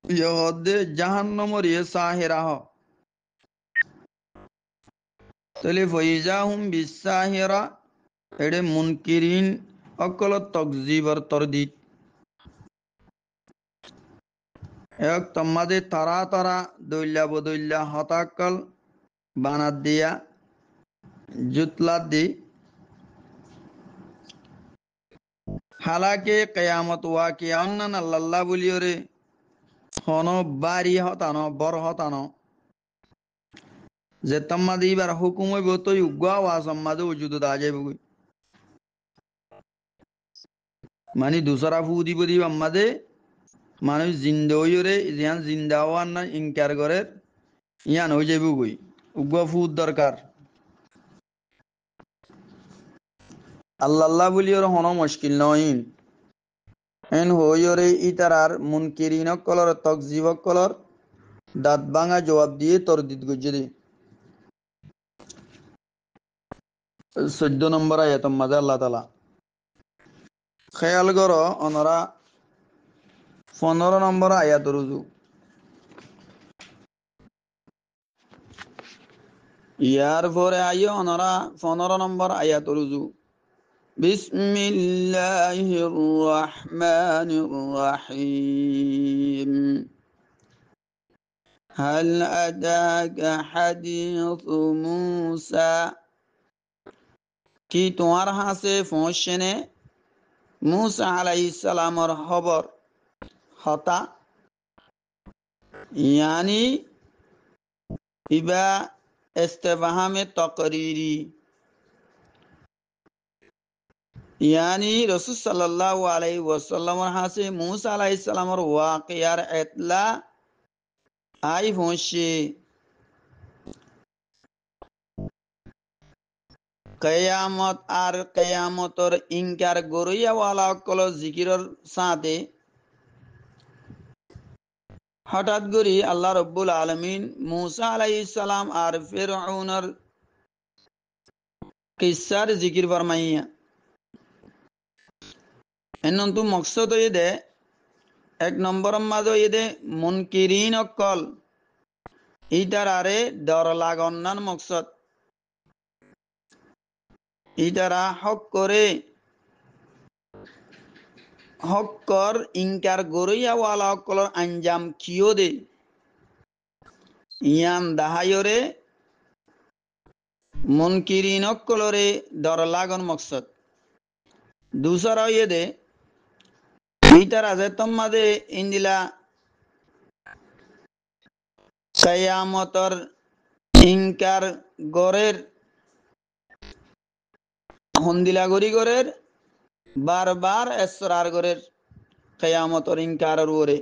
ইহদে জাহান্নমর ইয়ে সাহেরাহ তাহলে ফইজা হুম বিসাহেরা এডে মুনকিরিন অকল তকজিবর তরদিদ এক তোমাদের তারা তারা দৈল্যা বদৈল্যা হতাকল বানাত দিয়া জুতলাত দি হালাকে কেয়ামত ওয়াকি অন্নান আল্লাহ বলিওরে হন বাড়ি হতানো বর হতানো যে তোমাদের এবার হুকুম হইব তুই উগ্গা ওয়াজ আমাদের উজুদ দা যাইবগৈ মানে দুসরা ফু দিব দিব আমাদের মানুষ জিন্দা হইরে ইয়ান জিন্দা হওয়ার না ইনকার করে ইয়ান হয়ে যাইবগৈ উগ্গা ফুদ দরকার আল্লাহ বলিওর হন মুশকিল নয় এন হইরে ইতারার মুনকিরিন কলর তকজিব কলর দাঁত ভাঙা জবাব দিয়ে তরদিদ গজ্জে দে 14 নম্বর আয়াত মাঝে আল্লাহ তাআলা খেয়াল করো অনরা 15 নম্বর আয়াত রুজু ইয়ার পরে আইও অনরা 15 নম্বর আয়াত রুজু বিসমিল্লাহির রহমানির রহিম হাল আতাকা হাদিসু মুসা কি তোমার হাসে পৌঁছেনে মুসা আলাইহিস সালামর খবর হতা यानी इबा इस्तेफहाम तकरीरी यानी रसूल सल्लल्लाहु अलैहि वसल्लम हासे मूसा अलैहिस सलामर वाक़ियार इतला आई पहुंचे क़यामत और क़यामतर इनकार गोरिया वाला कलो जिकिरर साथे হঠাৎ করে আল্লাহ রব্বুল আলামিন মুসা আলাইহিস সালাম আর ফিরআউনের কিসার জিকির ফরমাইয়া এনন্তু মকসদ হইদে এক নম্বর মাঝে হইদে মুনকিরিন অকল ইটার আরে ডর লাগন্নান মকসদ ইটারা হক করে হক্কর ইনকার গরিয়া ওয়ালা অকলর আঞ্জাম কিও দে ইয়ান দাহায়রে মুনকিরিন অকলরে ডর লাগন মকসদ दूसरा ये दे इतर अजतम मदे इंदिला कयामतर इनकार गोरेर हंदिला गोरी गोरेर बार बार एसरार गोरेर कयामतर इनकार ओरे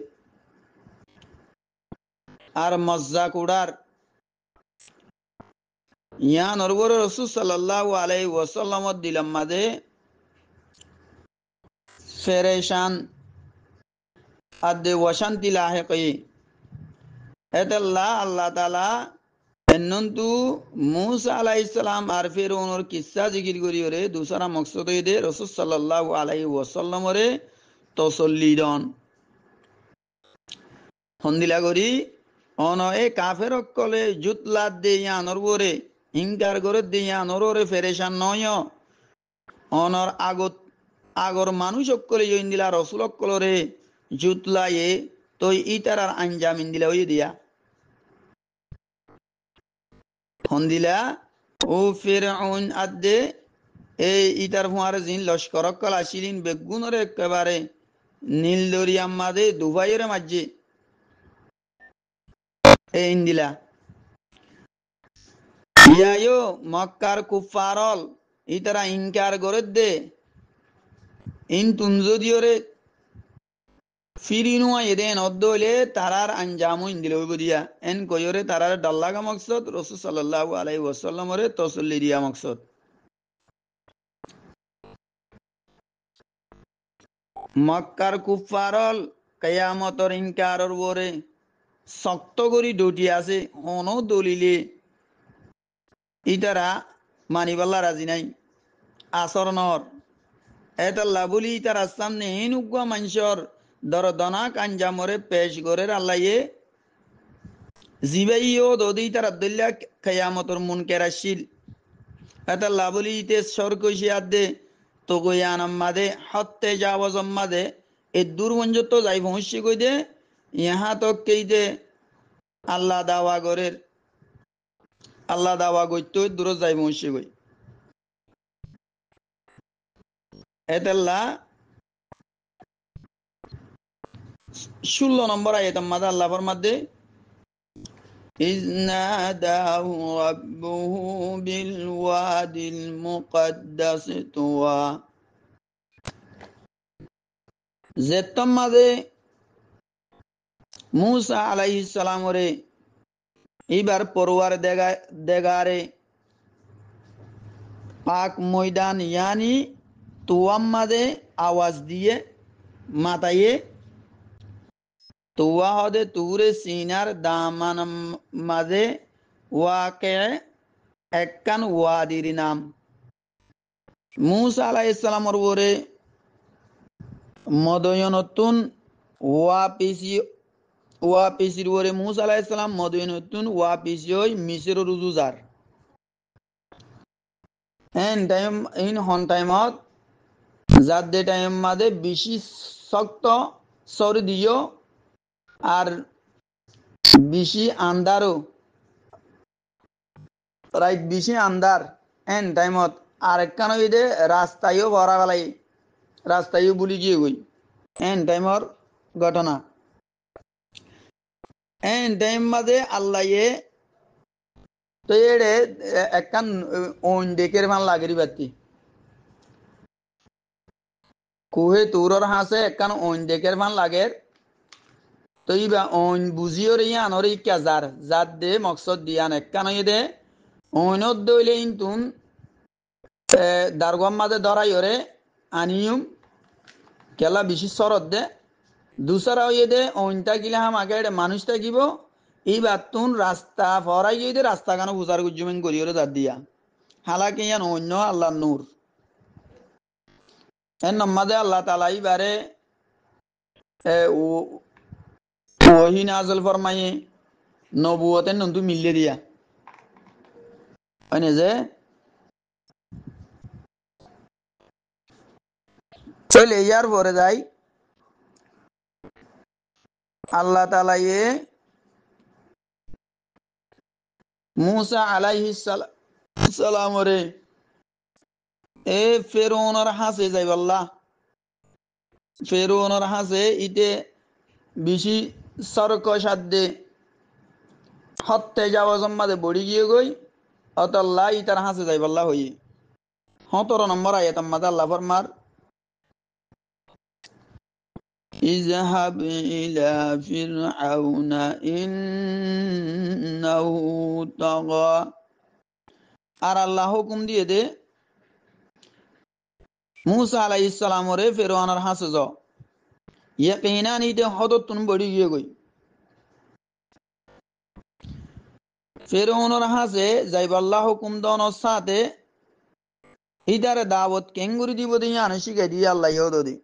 आर मज्जाक उड़ार यहाँ नरवर रसूल सल्लल्लाहु अलैहि वसल्लम दिलम मदे फेरेशान अद्दे वशांति लाहिक़ी एतल्ला अल्लाह ताला एन्नंतु मूसा अलैहिस्सलाम आर फिरौन और किस्सा जिकिर करी ओरे दूसरा मकसद दे रसूल सल्लल्लाहु अलैहि वसल्लम ओरे तसल्ली दन हंदिला करी अन ए काफेर कले जुतला दे यानर ओरे इनकार करे दे यानर ओरे फेरेशान नय अनर আগত আগর মানুষ অকলে ইন্দিলা রসুল অকলরে জুতলায়ে তো ইতারার আঞ্জাম ইন্দিলা হই দিয়া হন্দিলা ও ফিরআউন আদে এই ইতার ফুয়ার জিন লস্কর অকল আসিলিন বেগুনরে একেবারে নীল দরিয়ার মাঝে দুবাইয়ের মাঝে এই ইন্দিলা ইয়ায়ো মক্কার কুফারল ইতারা ইনকার করে দে ইন তুন যদি ওরে ফিরিনুয়া এদেন অদ্দলে তারার আঞ্জামু ইন্দিলে হইব দিয়া এন কয়রে তারার ডাল্লাগা মকসদ রাসূল সাল্লাল্লাহু আলাইহি ওয়াসাল্লামরে তসল্লি দিয়া মকসদ মক্কার কুফারল কিয়ামতর ইনকারর ওরে শক্ত করি ডুটি আছে হনো দলিলে ইতারা মানিবাল্লা রাজি নাই আসরনর এতাল্লা বলি ইতারা সামনে হিনুগুয়া মানুষর দরদনাক আঞ্জামরে পেশ করে আল্লাহে জিবাইও দদি তার আব্দুল্লাহ কিয়ামতর মুনকারাশিল এতাল্লা বলি ইতে সরকশি আদে তো গয়ানাম মাদে হত্যে যাওয়াজম মাদে এ দূর পর্যন্ত যাই পৌঁছি কই দে ইহা তো কেই দে আল্লাহ দাওয়া গইতো দূর যাই পৌঁছি কই এতাল্লা 16 নম্বর আয়াতের মাদে আল্লাহ ফরমাদে إذ ناداه ربه بالواد المقدس طوى যেতম মাদে মুসা আলাইহিস সালাম রে এবার পরওয়ার দেগারে পাক ময়দান ইয়ানি তুয়াম মাদে আওয়াজ দিয়ে মাতায়ে তুয়া হদে তুরে সিনার দামান মাদে ওয়াকে একখান ওয়াদির নাম মুসা আলাইহিস সালামর ওরে মদয়নতুন ওয়াপিসির ওরে মুসা আলাইহিস সালাম মদয়নতুন ওয়াপিসি ওই মিসর রুজুজার ইন হন টাইমত যার দে টাইম মাদে বেশি শক্ত সর দিও আর বেশি আন্দারও রাইট বেশি আন্দার এন টাইমত আর একখান দে রাস্তায়ও ভরা গেলাই রাস্তায়ও বুলি গিয়ে গই এন টাইমর ঘটনা এন টাইম মাদে আল্লাহ তো এড়ে একখান ওন ডেকের ভান লাগেরি বাতি কুহে তুরর হাসে একখান ওন ডেকের ভান লাগের তো ইবা ওন বুঝিও রে আনর ইকা যার দে মকসদ দিয়ান একখান দে ওনত দইলে ইনতুন দারগম মাদে ধরাই ওরে আনিয়ম কেলা বেশি সরদ দে দুসরা দে ওনটা গিলা হাম আগে মানুষ থাকিব এই বাতুন রাস্তা ফরাই গিয়ে দে রাস্তা কেন বুঝার গুজুমেন করিওরে দার দিয়া হালাকি ইয়ান অন্য আল্লাহ নূর এর নম্মাদে আল্লাহ তালা ইবারে ওহি নাজল ফরমাইয়ে নবুয়তের নন্তু মিলিয়ে দিয়া হয় যে চলে ইয়ার পরে যাই আল্লাহ তালা মুসা আলাইহিস সালাম রে এ ফেরৌনের হাসে যাইবাল্লাহ ফেরৌনের হাসে ইতে বেশি সরক সাধ্যে হত্যে যাওয়া জম্মাদে বড়ি গিয়ে গই অতল্লাহ ইতার হাসে যাইবাল্লাহ হই 17 নম্বর আয়াত আম্মাদে আল্লাহ ফরমার ইযহাব ইলা ফিরআউনা ইন্নাহু তাগা আর আল্লাহ হুকুম দিয়ে দে মুসা আলাইহিস সালাম রে ফেরআউনের হাসে যাও ইয়াকিনান ইতে হদতুন বড়ি গিয়ে গই ফেরৌনের হাসে যাইবাল্লাহ হুকুম দনের সাথে ইদারে দাওয়াত কেঙ্গুরি দিব দিয়ে আনে শিখাই দিয়ে আল্লাহ ইহদি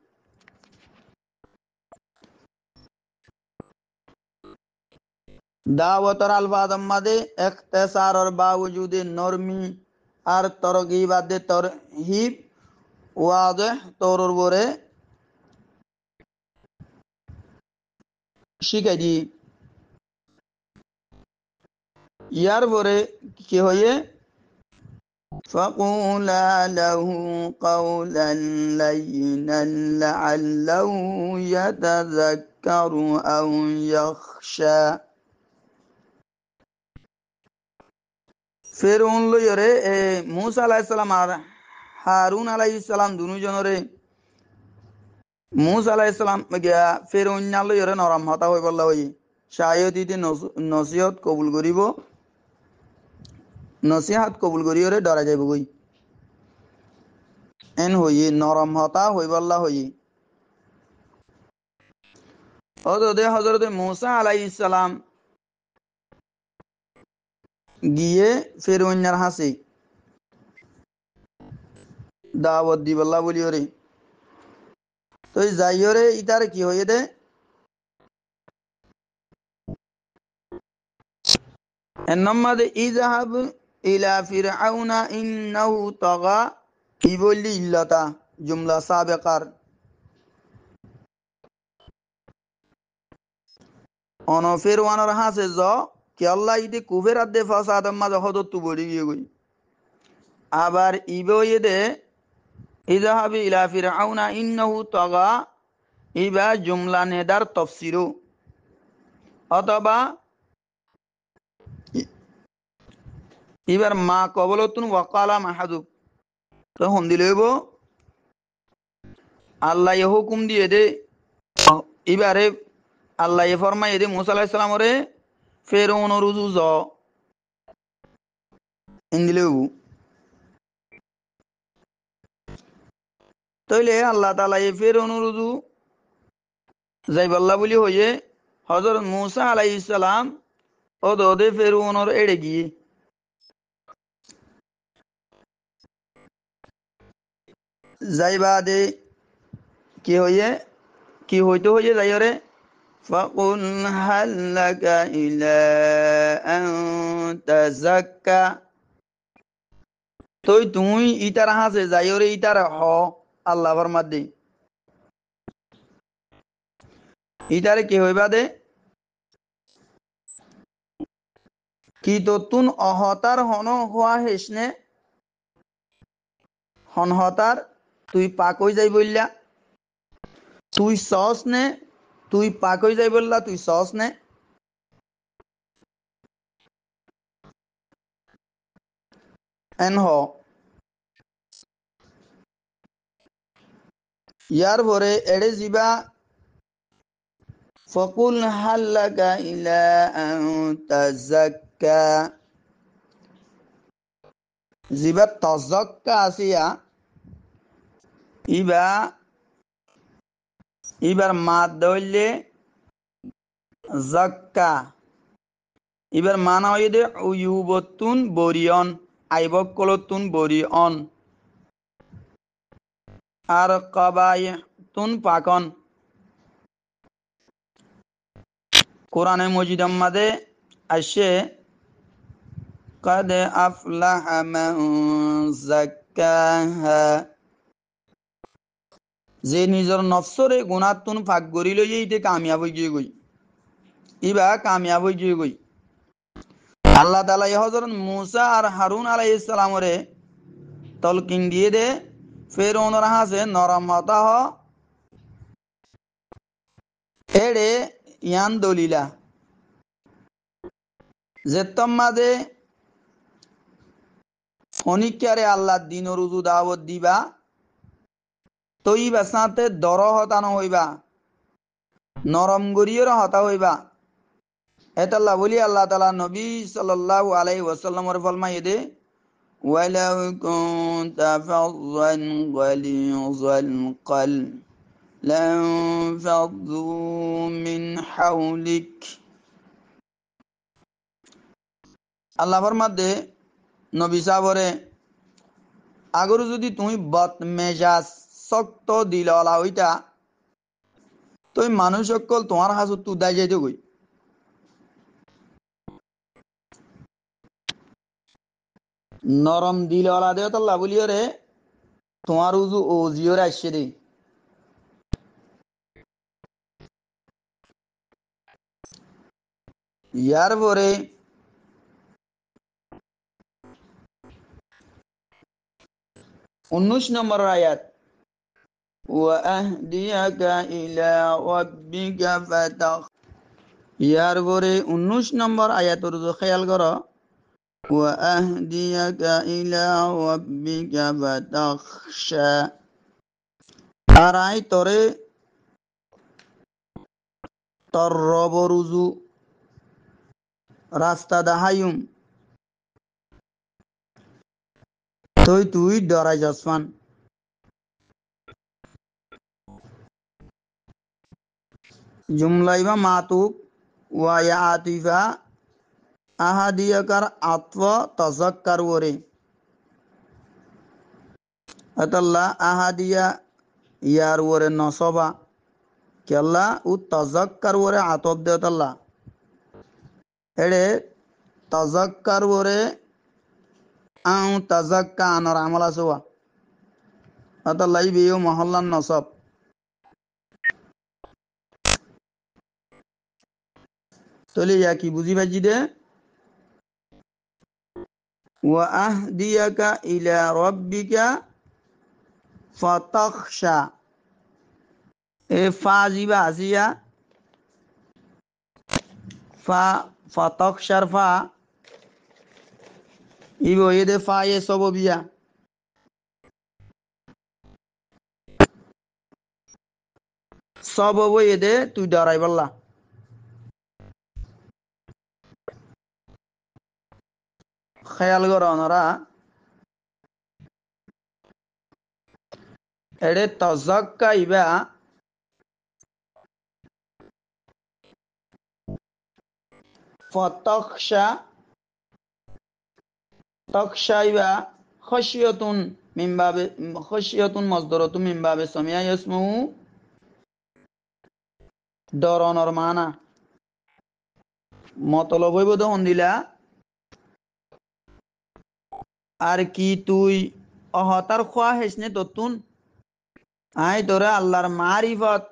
দাওয়াতর আলফাদ মাদে ইখতিসারর বাওজুদে নরমি আর তরগিবাদে তরহিব ওয়াদহ তরর বরে শিখাই দি ইয়ার পরে কি হয়ে فقولا له قولا لينا لعله يتذكر أو يخشى ফেরৌন লইরে মুসা আলাইহিস সালাম আর হারুন আলাইহিস সালাম দুজনরে মুসা আলাইহিস সালাম গিয়া ফেরউন্নাল ইরে নরম হতা হই বললা হই শায়দিতে নসিহত কবুল করিব নসিহাত কবুল করিওরে ডরা যাইব গই এন হই নরম হতা হই বললা হই অদে হযরত মুসা আলাইহিস সালাম গিয়ে ফেরউন্নার হাসি দাওয়াত দি বললা বলিওরে তো যাইওরে ইতার কি হইয়ে দে এনমাদে ইযহাব ইলা ফিরআউনা ইন্নাহু তাগা কি বললি ইল্লাতা জুমলা সাবেকার অন ফেরওয়ানোর হাসে জ কি আল্লাহ ইতে কুফের আদে ফাসাদ মাঝে হদত তু বড়ি গিয়ে গই আবার ইবয়ে দে ইযহাব ইলা ফিরআউনা ইন্নাহু তাগা ইবা জুমলা নেদার তাফসিরু অথবা এবার মা কবলতুন ওয়াকালা মাহাদুব তখন দিলেব আল্লাহ হুকুম দিয়ে দে এবারে আল্লাহ ফরমাই দে মুসা আলাইহিস সালামরে ফেরউন রুজু জ ইন্দিলেব তইলে আল্লাহ তাআলা ফেরউন রুজু যাই বল্লা বলি হইয়ে হযরত মুসা আলাইহিস সালাম ও দে ফেরউনর এড়ে গিয়ে যাইবাদে কি হইয়ে কি হইতে হইয়ে যাইরে ফাকুল হাল্লাকা ইলা আন তাযাক্কা তুই ইতার হাসে যাইরে ইতার হ আল্লাহ ফরমাদ দে ইতারে কি হইবা দে কি তো তুন অহতার হন হওয়া হেসনে হনহতার তুই পাক হই যাই বললা তুই সস নে তুই পাক হই যাই বললা তুই সস নে এন হ ইয়ার পরে এড়ে যাবা ফকুল হাল্লাকা ইলা আন তাযাক্কা জিবা তাযাক্কা আসিয়া ইবার মাদ দইলে জাক্কা এবার মানা হয়ে দে উয়ুবতুন বরিয়ন আইবকলতুন বরিয়ন আর কাবায়তুন পাকন কোরআনে মজিদ মাদে আসে قد أفلح من زكاها যে নিজের নফসরে গুণাতুন ফাঁক গড়ি লইয়ে ইতে কামিয়াব হয়ে গিয়ে গই ইবা কামিয়াব হয়ে গিয়ে গই আল্লাহ তাআলা হযরত মুসা আর হারুন আলাইহিস সালামরে তলকিন দিয়ে দে ফেরউনের হাসে নরম হতা হ এড়ে ইয়ান দলিলা যে তম্মাদে ফনিকারে আল্লাহ দিন রুজু দাওয়াত দিবা তই বাসাতে দর হতানো হইবা নরম গরিয়র হতা হইবা এতাল্লাহ বলি আল্লাহ তাআলা নবী সাল্লাল্লাহু আলাইহি ওয়াসাল্লামের ফরমায়ে দে ওয়ালাউ কুনতা ফাযযান গালিযাল কলব লানফাযু মিন হাওলিক আল্লাহ ফরমাদে নবী সাবরে আগর যদি তুমি বদমেজাজ শক্ত দিলওয়ালা হইতা তুই মানুষ সকল তোমার হাসু তু দাই যাইতে গই নরম দিলওয়ালা দে তো লাবলিও রে তোমার উজু ও জিওর আসছে রে ইয়ার পরে 19 নম্বর আয়াত ওয়াহদিয়াকা ইলা রাব্বিকা ফাতাখ ইয়ার পরে 19 নম্বর আয়াতের খেয়াল করো وأهديك إلى ربك فتخشى আরাই তরে তর রবরুজু রাস্তা দাহায়ুম তুই ডরাই জসমান জুমলাইবা মাতুব ওয়া আতিফা আহাদিয়াকার আত্ম তাজাক্কার ওরে আতাল্লাহ আহাদিয়া ইয়ার ওরে নসবা কেল্লা উ তাজাক্কার ওরে আতব দেতাল্লাহ এড়ে তাজাক্কার ওরে আউ তাজাক্কা আনর আমল আসোয়া আতাল্লাহ বিও মহল্লান নসব তলে ইয়া কি বুঝি বাজি দে ওয়া আহদিয়াকা ইলা রাব্বিকা ফাতাখশা এ ফা জিবা আসিয়া ফা ফাতাখশার ফা ইবো এদে ফা এ সববিয়া সবব এদে তুই ডরাই বললা খেয়াল কর ওনারা এড়ে তজাক্কা ইবা ফতখশা তখশা ইবা খশিয়তুন মিনবাবে খশিয়তুন মসদরতুন মিনবাবে সামিয়া ইয়াসমু ডরনর মানা মতলব হইব দহন দিলা আর কি তুই অহতার খোয়া হেসনে ততুন আই তোরা আল্লাহর মারিফত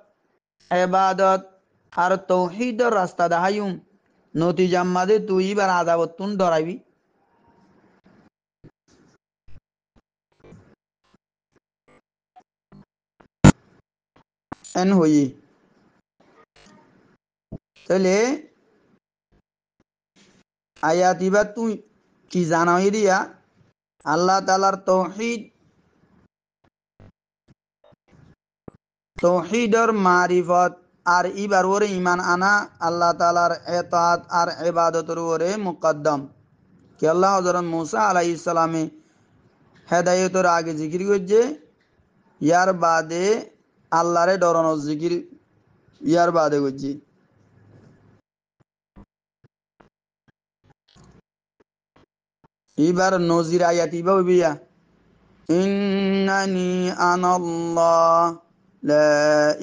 ইবাদত আর তৌহিদর রাস্তা দাহায়ুম নতিজাম মাদে তুই এবার আদাবতুন ডরাইবি এন হই তাহলে আয়াত এবার তুই কি জানাই দিয়া আল্লাহ তাআলার তৌহিদর মারিফত আর ইবার ওরে ইমান আনা আল্লাহ তাআলার এতাত আর ইবাদতের ওরে মুকদ্দম কি আল্লাহ হযরত মুসা আলাইহিস সালামে হেদায়েতের আগে জিকির করছে ইয়ার বাদে আল্লাহরে ডরানোর জিকির ইয়ার বাদে করছে এবার নজির আয়াত ইবা হইবিয়া ইন্নানি আনাল্লাহ লা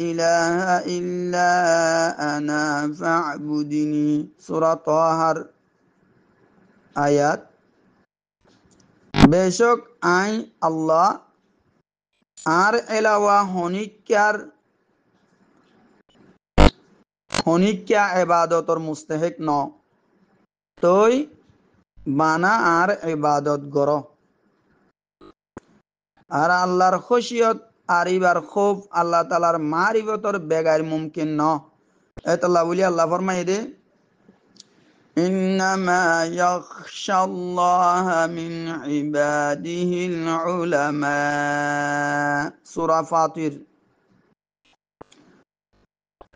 ইলাহা ইল্লা আনা ফা'বুদিনি সূরা তাহার আয়াত বেশক আই আল্লাহ আর এলাওয়া হনিক্যা ইবাদতর মুস্তাহিক ন তই বানা আর ইবাদত গর আর আল্লাহর খশিয়ত আর ইবার খুব আল্লাহ তাআলার মারিফতর বেগাইর মুমকিন ন এতলা বলি আল্লাহ ফরমাই দে ইন্নামা ইয়াখশাল্লাহ মিন ইবাদিহিল উলামা সূরা ফাতির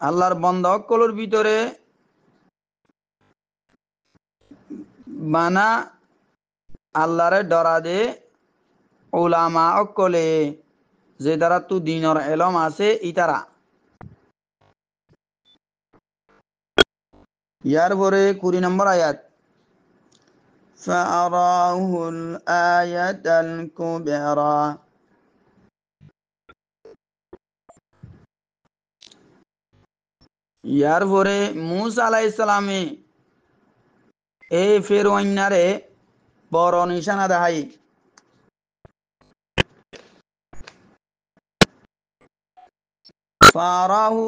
আল্লাহর বান্দা সকলের ভিতরে বানা আল্লাহরে ডরা দে উলামা অকলে যে দ্বারা তু দিনর এলম আছে ইতারা ইয়ার পরে 20 নম্বর আয়াত ফাআরাহুল আয়াতাল কুবরা ইয়ার পরে মুসা আলাইহিস সালামে এই ফেরওয়াইনারে বড় নিশানা দেখাই ফারাহু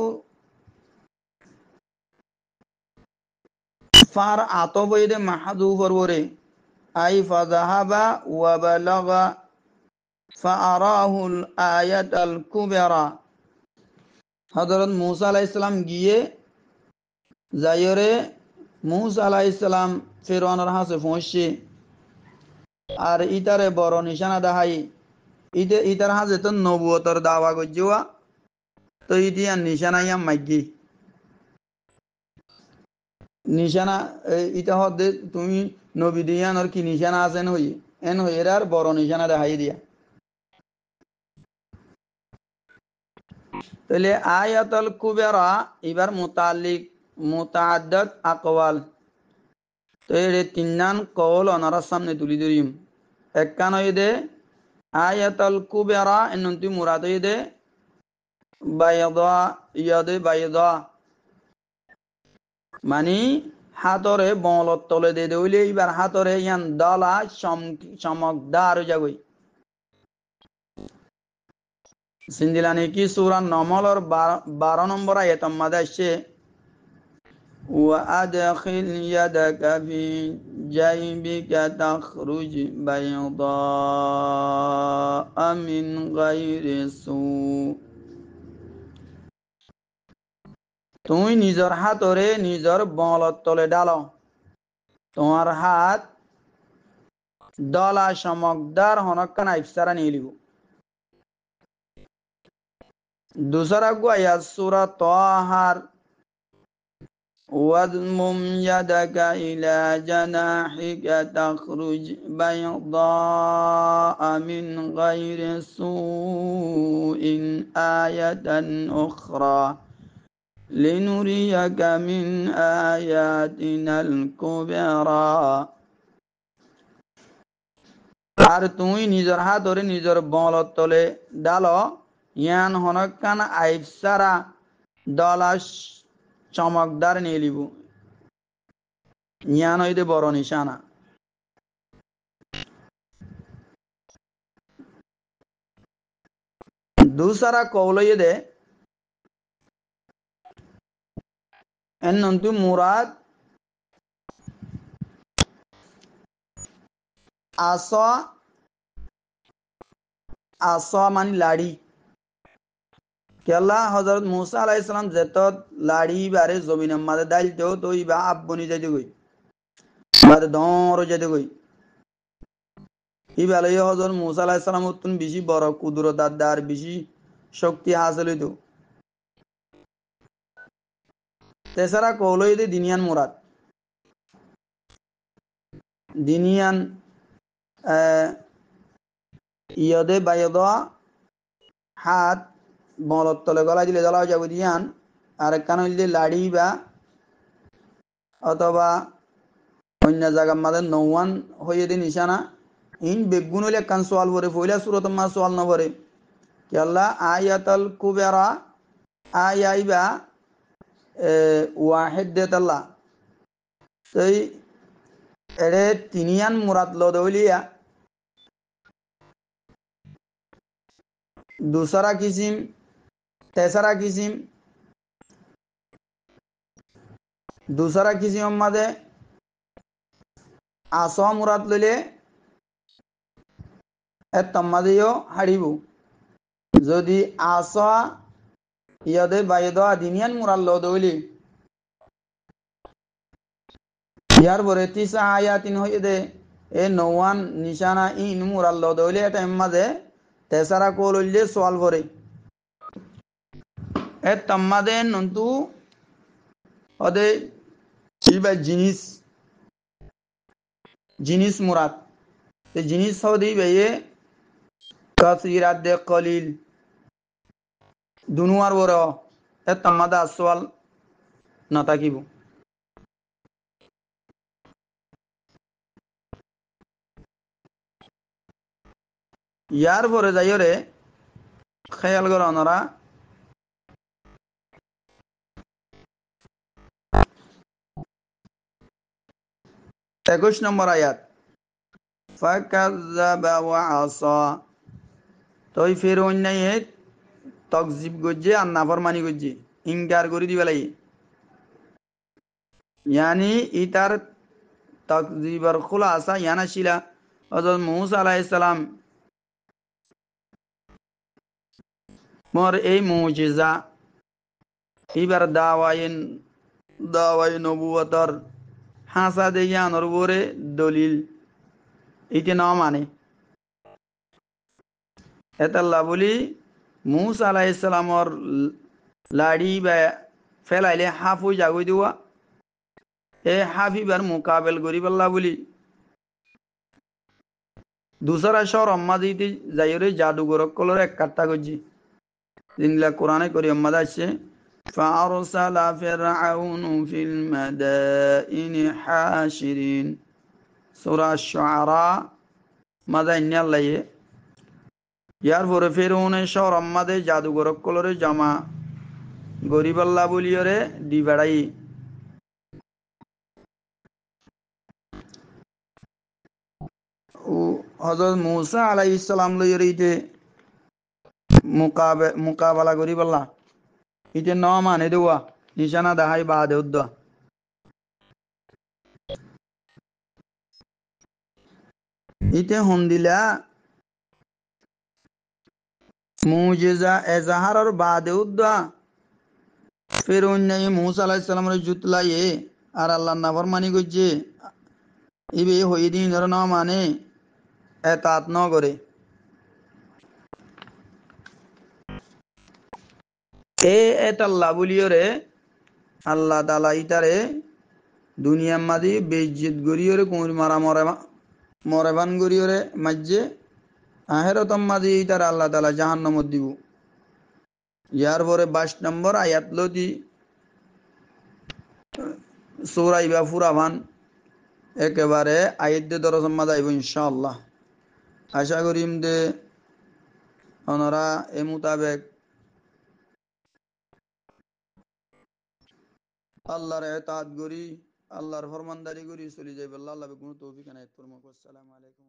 ফার আতবইদে মাহদুফর ওরে আই ফাযাহাবা ওয়া বালাগা ফাআরাহুল আয়াতাল কুবরা হযরত মুসা আলাইহিস সালাম গিয়ে যাইরে মুসা আলাইহিস সালাম ফেরওয়ানের হাতে পৌঁছে আর ইতারে বড় নিশানা দেখাই ইতার হাজে তো নবুয়তর দাওয়া গজ্জুয়া তো ইতিয়া নিশানা ইয়াম মাইগি নিশানা ইটা হদে তুমি নবী দিয়ানোর কি নিশানা আছেন হই এন হই এর আর বড় নিশানা দেখাই দিয়া তাহলে আয়াতুল কুবরা এবার মুতাল্লিক মুতাআদ্দাদ আকওয়াল তো এর তিনজন কওল ওনার সামনে তুলি ধরিম একখান হইদে আয়াতুল কুবরা এনন্তি মুরাদ হইদে বাইদা ইয়াদে বাইদা মানে হাতরে বলত তলে দে দইলে এবার হাতরে ইয়ান দলা চমকদার যাগই সিন্দিলানি কি সূরা নমলর 12 নম্বর আয়াতের মধ্যে আসছে وأدخل يدك في جيبك تخرج بيضاء من غير سوء তুমি নিজের হাতরে নিজের বলত তলে ডালো তোমার হাত দলা চমকদার হনকান ইফসারা নিয়ে লিব दूसरा को आयात सूरा तोहार واضمم يدك إلى جناحك تخرج بيضاء من غير سوء آية أخرى لنريك من آياتنا الكبرى আর তুমি নিজের হাতরে নিজের বলত তলে ডালো ইয়ান হনকান আইফসারা দলাশ চমকদার নিয়ে লিব ইয়ান হইতে বড় নিশানা दूसरा कौल ये दे एनंतु मुराद आसा आसा मानी लाड़ी केला हजरत मूसा अलैहिस्सलाम जेतत लाड़ी बारे जमीन मादे दाल तो तो इबा अब्बनी जेते गई मादे दौर जेते गई ইবালে হযরত মূসা আলাইহিস সালাম উত্তন বেশি বড় কুদরত আর বেশি শক্তি হাসিল হইতো তেসারা কওলই দে দিনিয়ান মুরাদ দিনিয়ান ইয়াদে বাইদা হাত বলত তলে গলা দিলে জ্বালা যাবে দিয়ান আর কান হইলে লাড়ি বা অথবা অন্য জায়গার মাঝে নৌয়ান হইয়ে দি নিশানা ইন বেগুন হইলে কান সোয়াল ভরে ফইলা সুরত মা সোয়াল না ভরে কি আল্লাহ আয়াতুল কুবরা আয়াইবা ওয়াহিদ দেতাল্লাহ সেই এরে তিনিয়ান মুরাদ লো দলিয়া दूसरा किस्म तेसरा किस्म दूसरा किस्म मध्य आसो मुराद लले तम्मादेयो हाड़िबू যদি আসা ইয়াদে বাইদা দিনিয়ান মুরাদ লো দলি ইয়ার পরে তিসা আয়াতিন হয়ে দে এ নওয়ান নিশানা ইন মুরাদ লো দলি এটা এম্মাদে তেসারা কোললে সোয়াল ভরে এ তাম্মাদে নন্তু ওদে ইবা জিনিস মুরাদ তে জিনিস হদি বেয়ে কাসিরাত দে কলিল দুনুয়ার বড় এ তাম্মাদা সোয়াল না তাকিব ইয়ার পরে যাইরে খেয়াল করো ওনারা 21 নম্বর আয়াত ফাকাযাবা ওয়া আসা তই ফের অন্যায় তকজিব গজ্জে আর নাফরমানি গজ্জে ইনকার করে দিবা লাগে यानी इतार तकजीबर खुलासा याना शिला हजरत मूसा আলাইহিস সালাম মোর এই মুজিজা এবার দাওয়াই নবুয়তর হাসা দেয়ানোর বরে দলিল ইতে ন মানে এতাল্লা বলি মুসা আলাইহিস সালামর লাড়ি বা ফেলাইলে হাফ হয়ে যাগই দেওয়া এ হাফিবার মোকাবেল করি পাল্লা বলি দুসরা শহর অম্মা দিতে যাইরে জাদুঘর কলর এক কাট্টা করছি জিনলা কোরআনে করি অম্মা আসছে فأرسل فرعون في المدائن حاشرين سورة الشعراء ماذا إن الله ইয়ার পরে ফেরৌনে শহর অম্মাদে জাদুঘর কলরে জমা গরিবাল্লা বলিয়রে দি বেড়াই ও হযরত মূসা আলাইহিস সালাম লইরে ইতে মুকাবালা গরিবাল্লা ইতে ন মানে দেওয়া নিশানা দেখাই বাদে উদ্দা ইতে হন্দিলা মুজিজা এজাহারর বাদে উদ্দা ফেরৌন নাই মূসা আলাইহিস সালামের জুতলাইয়ে আর আল্লাহর নাফরমানি করছে ইবে হইদিন ধর ন মানে এতাত ন করে এ এতাল্লা বলিয়রে আল্লাহ তাআলা ইতারে দুনিয়ার মাঝে বেইজ্জত গরিয়রে কোন মারা মরেবান গরিয়রে মাঝে আহেরতম মাঝে ইতারে আল্লাহ তাআলা জাহান্নামত দিব ইয়ার পরে 22 নম্বর আয়াত লদি সূরা ইবা ফুরাবান একেবারে আয়াত দে দরজম মাঝে আইব ইনশাআল্লাহ আশা করিম দে ওনারা এ মোতাবেক আল্লাহর ইতাআত করি আল্লাহর ফরমানদারি করি চলি যাইবে আল্লাহ কোনো তৌফিক এনায়েত ফরমাক। আসসালামু আলাইকুম।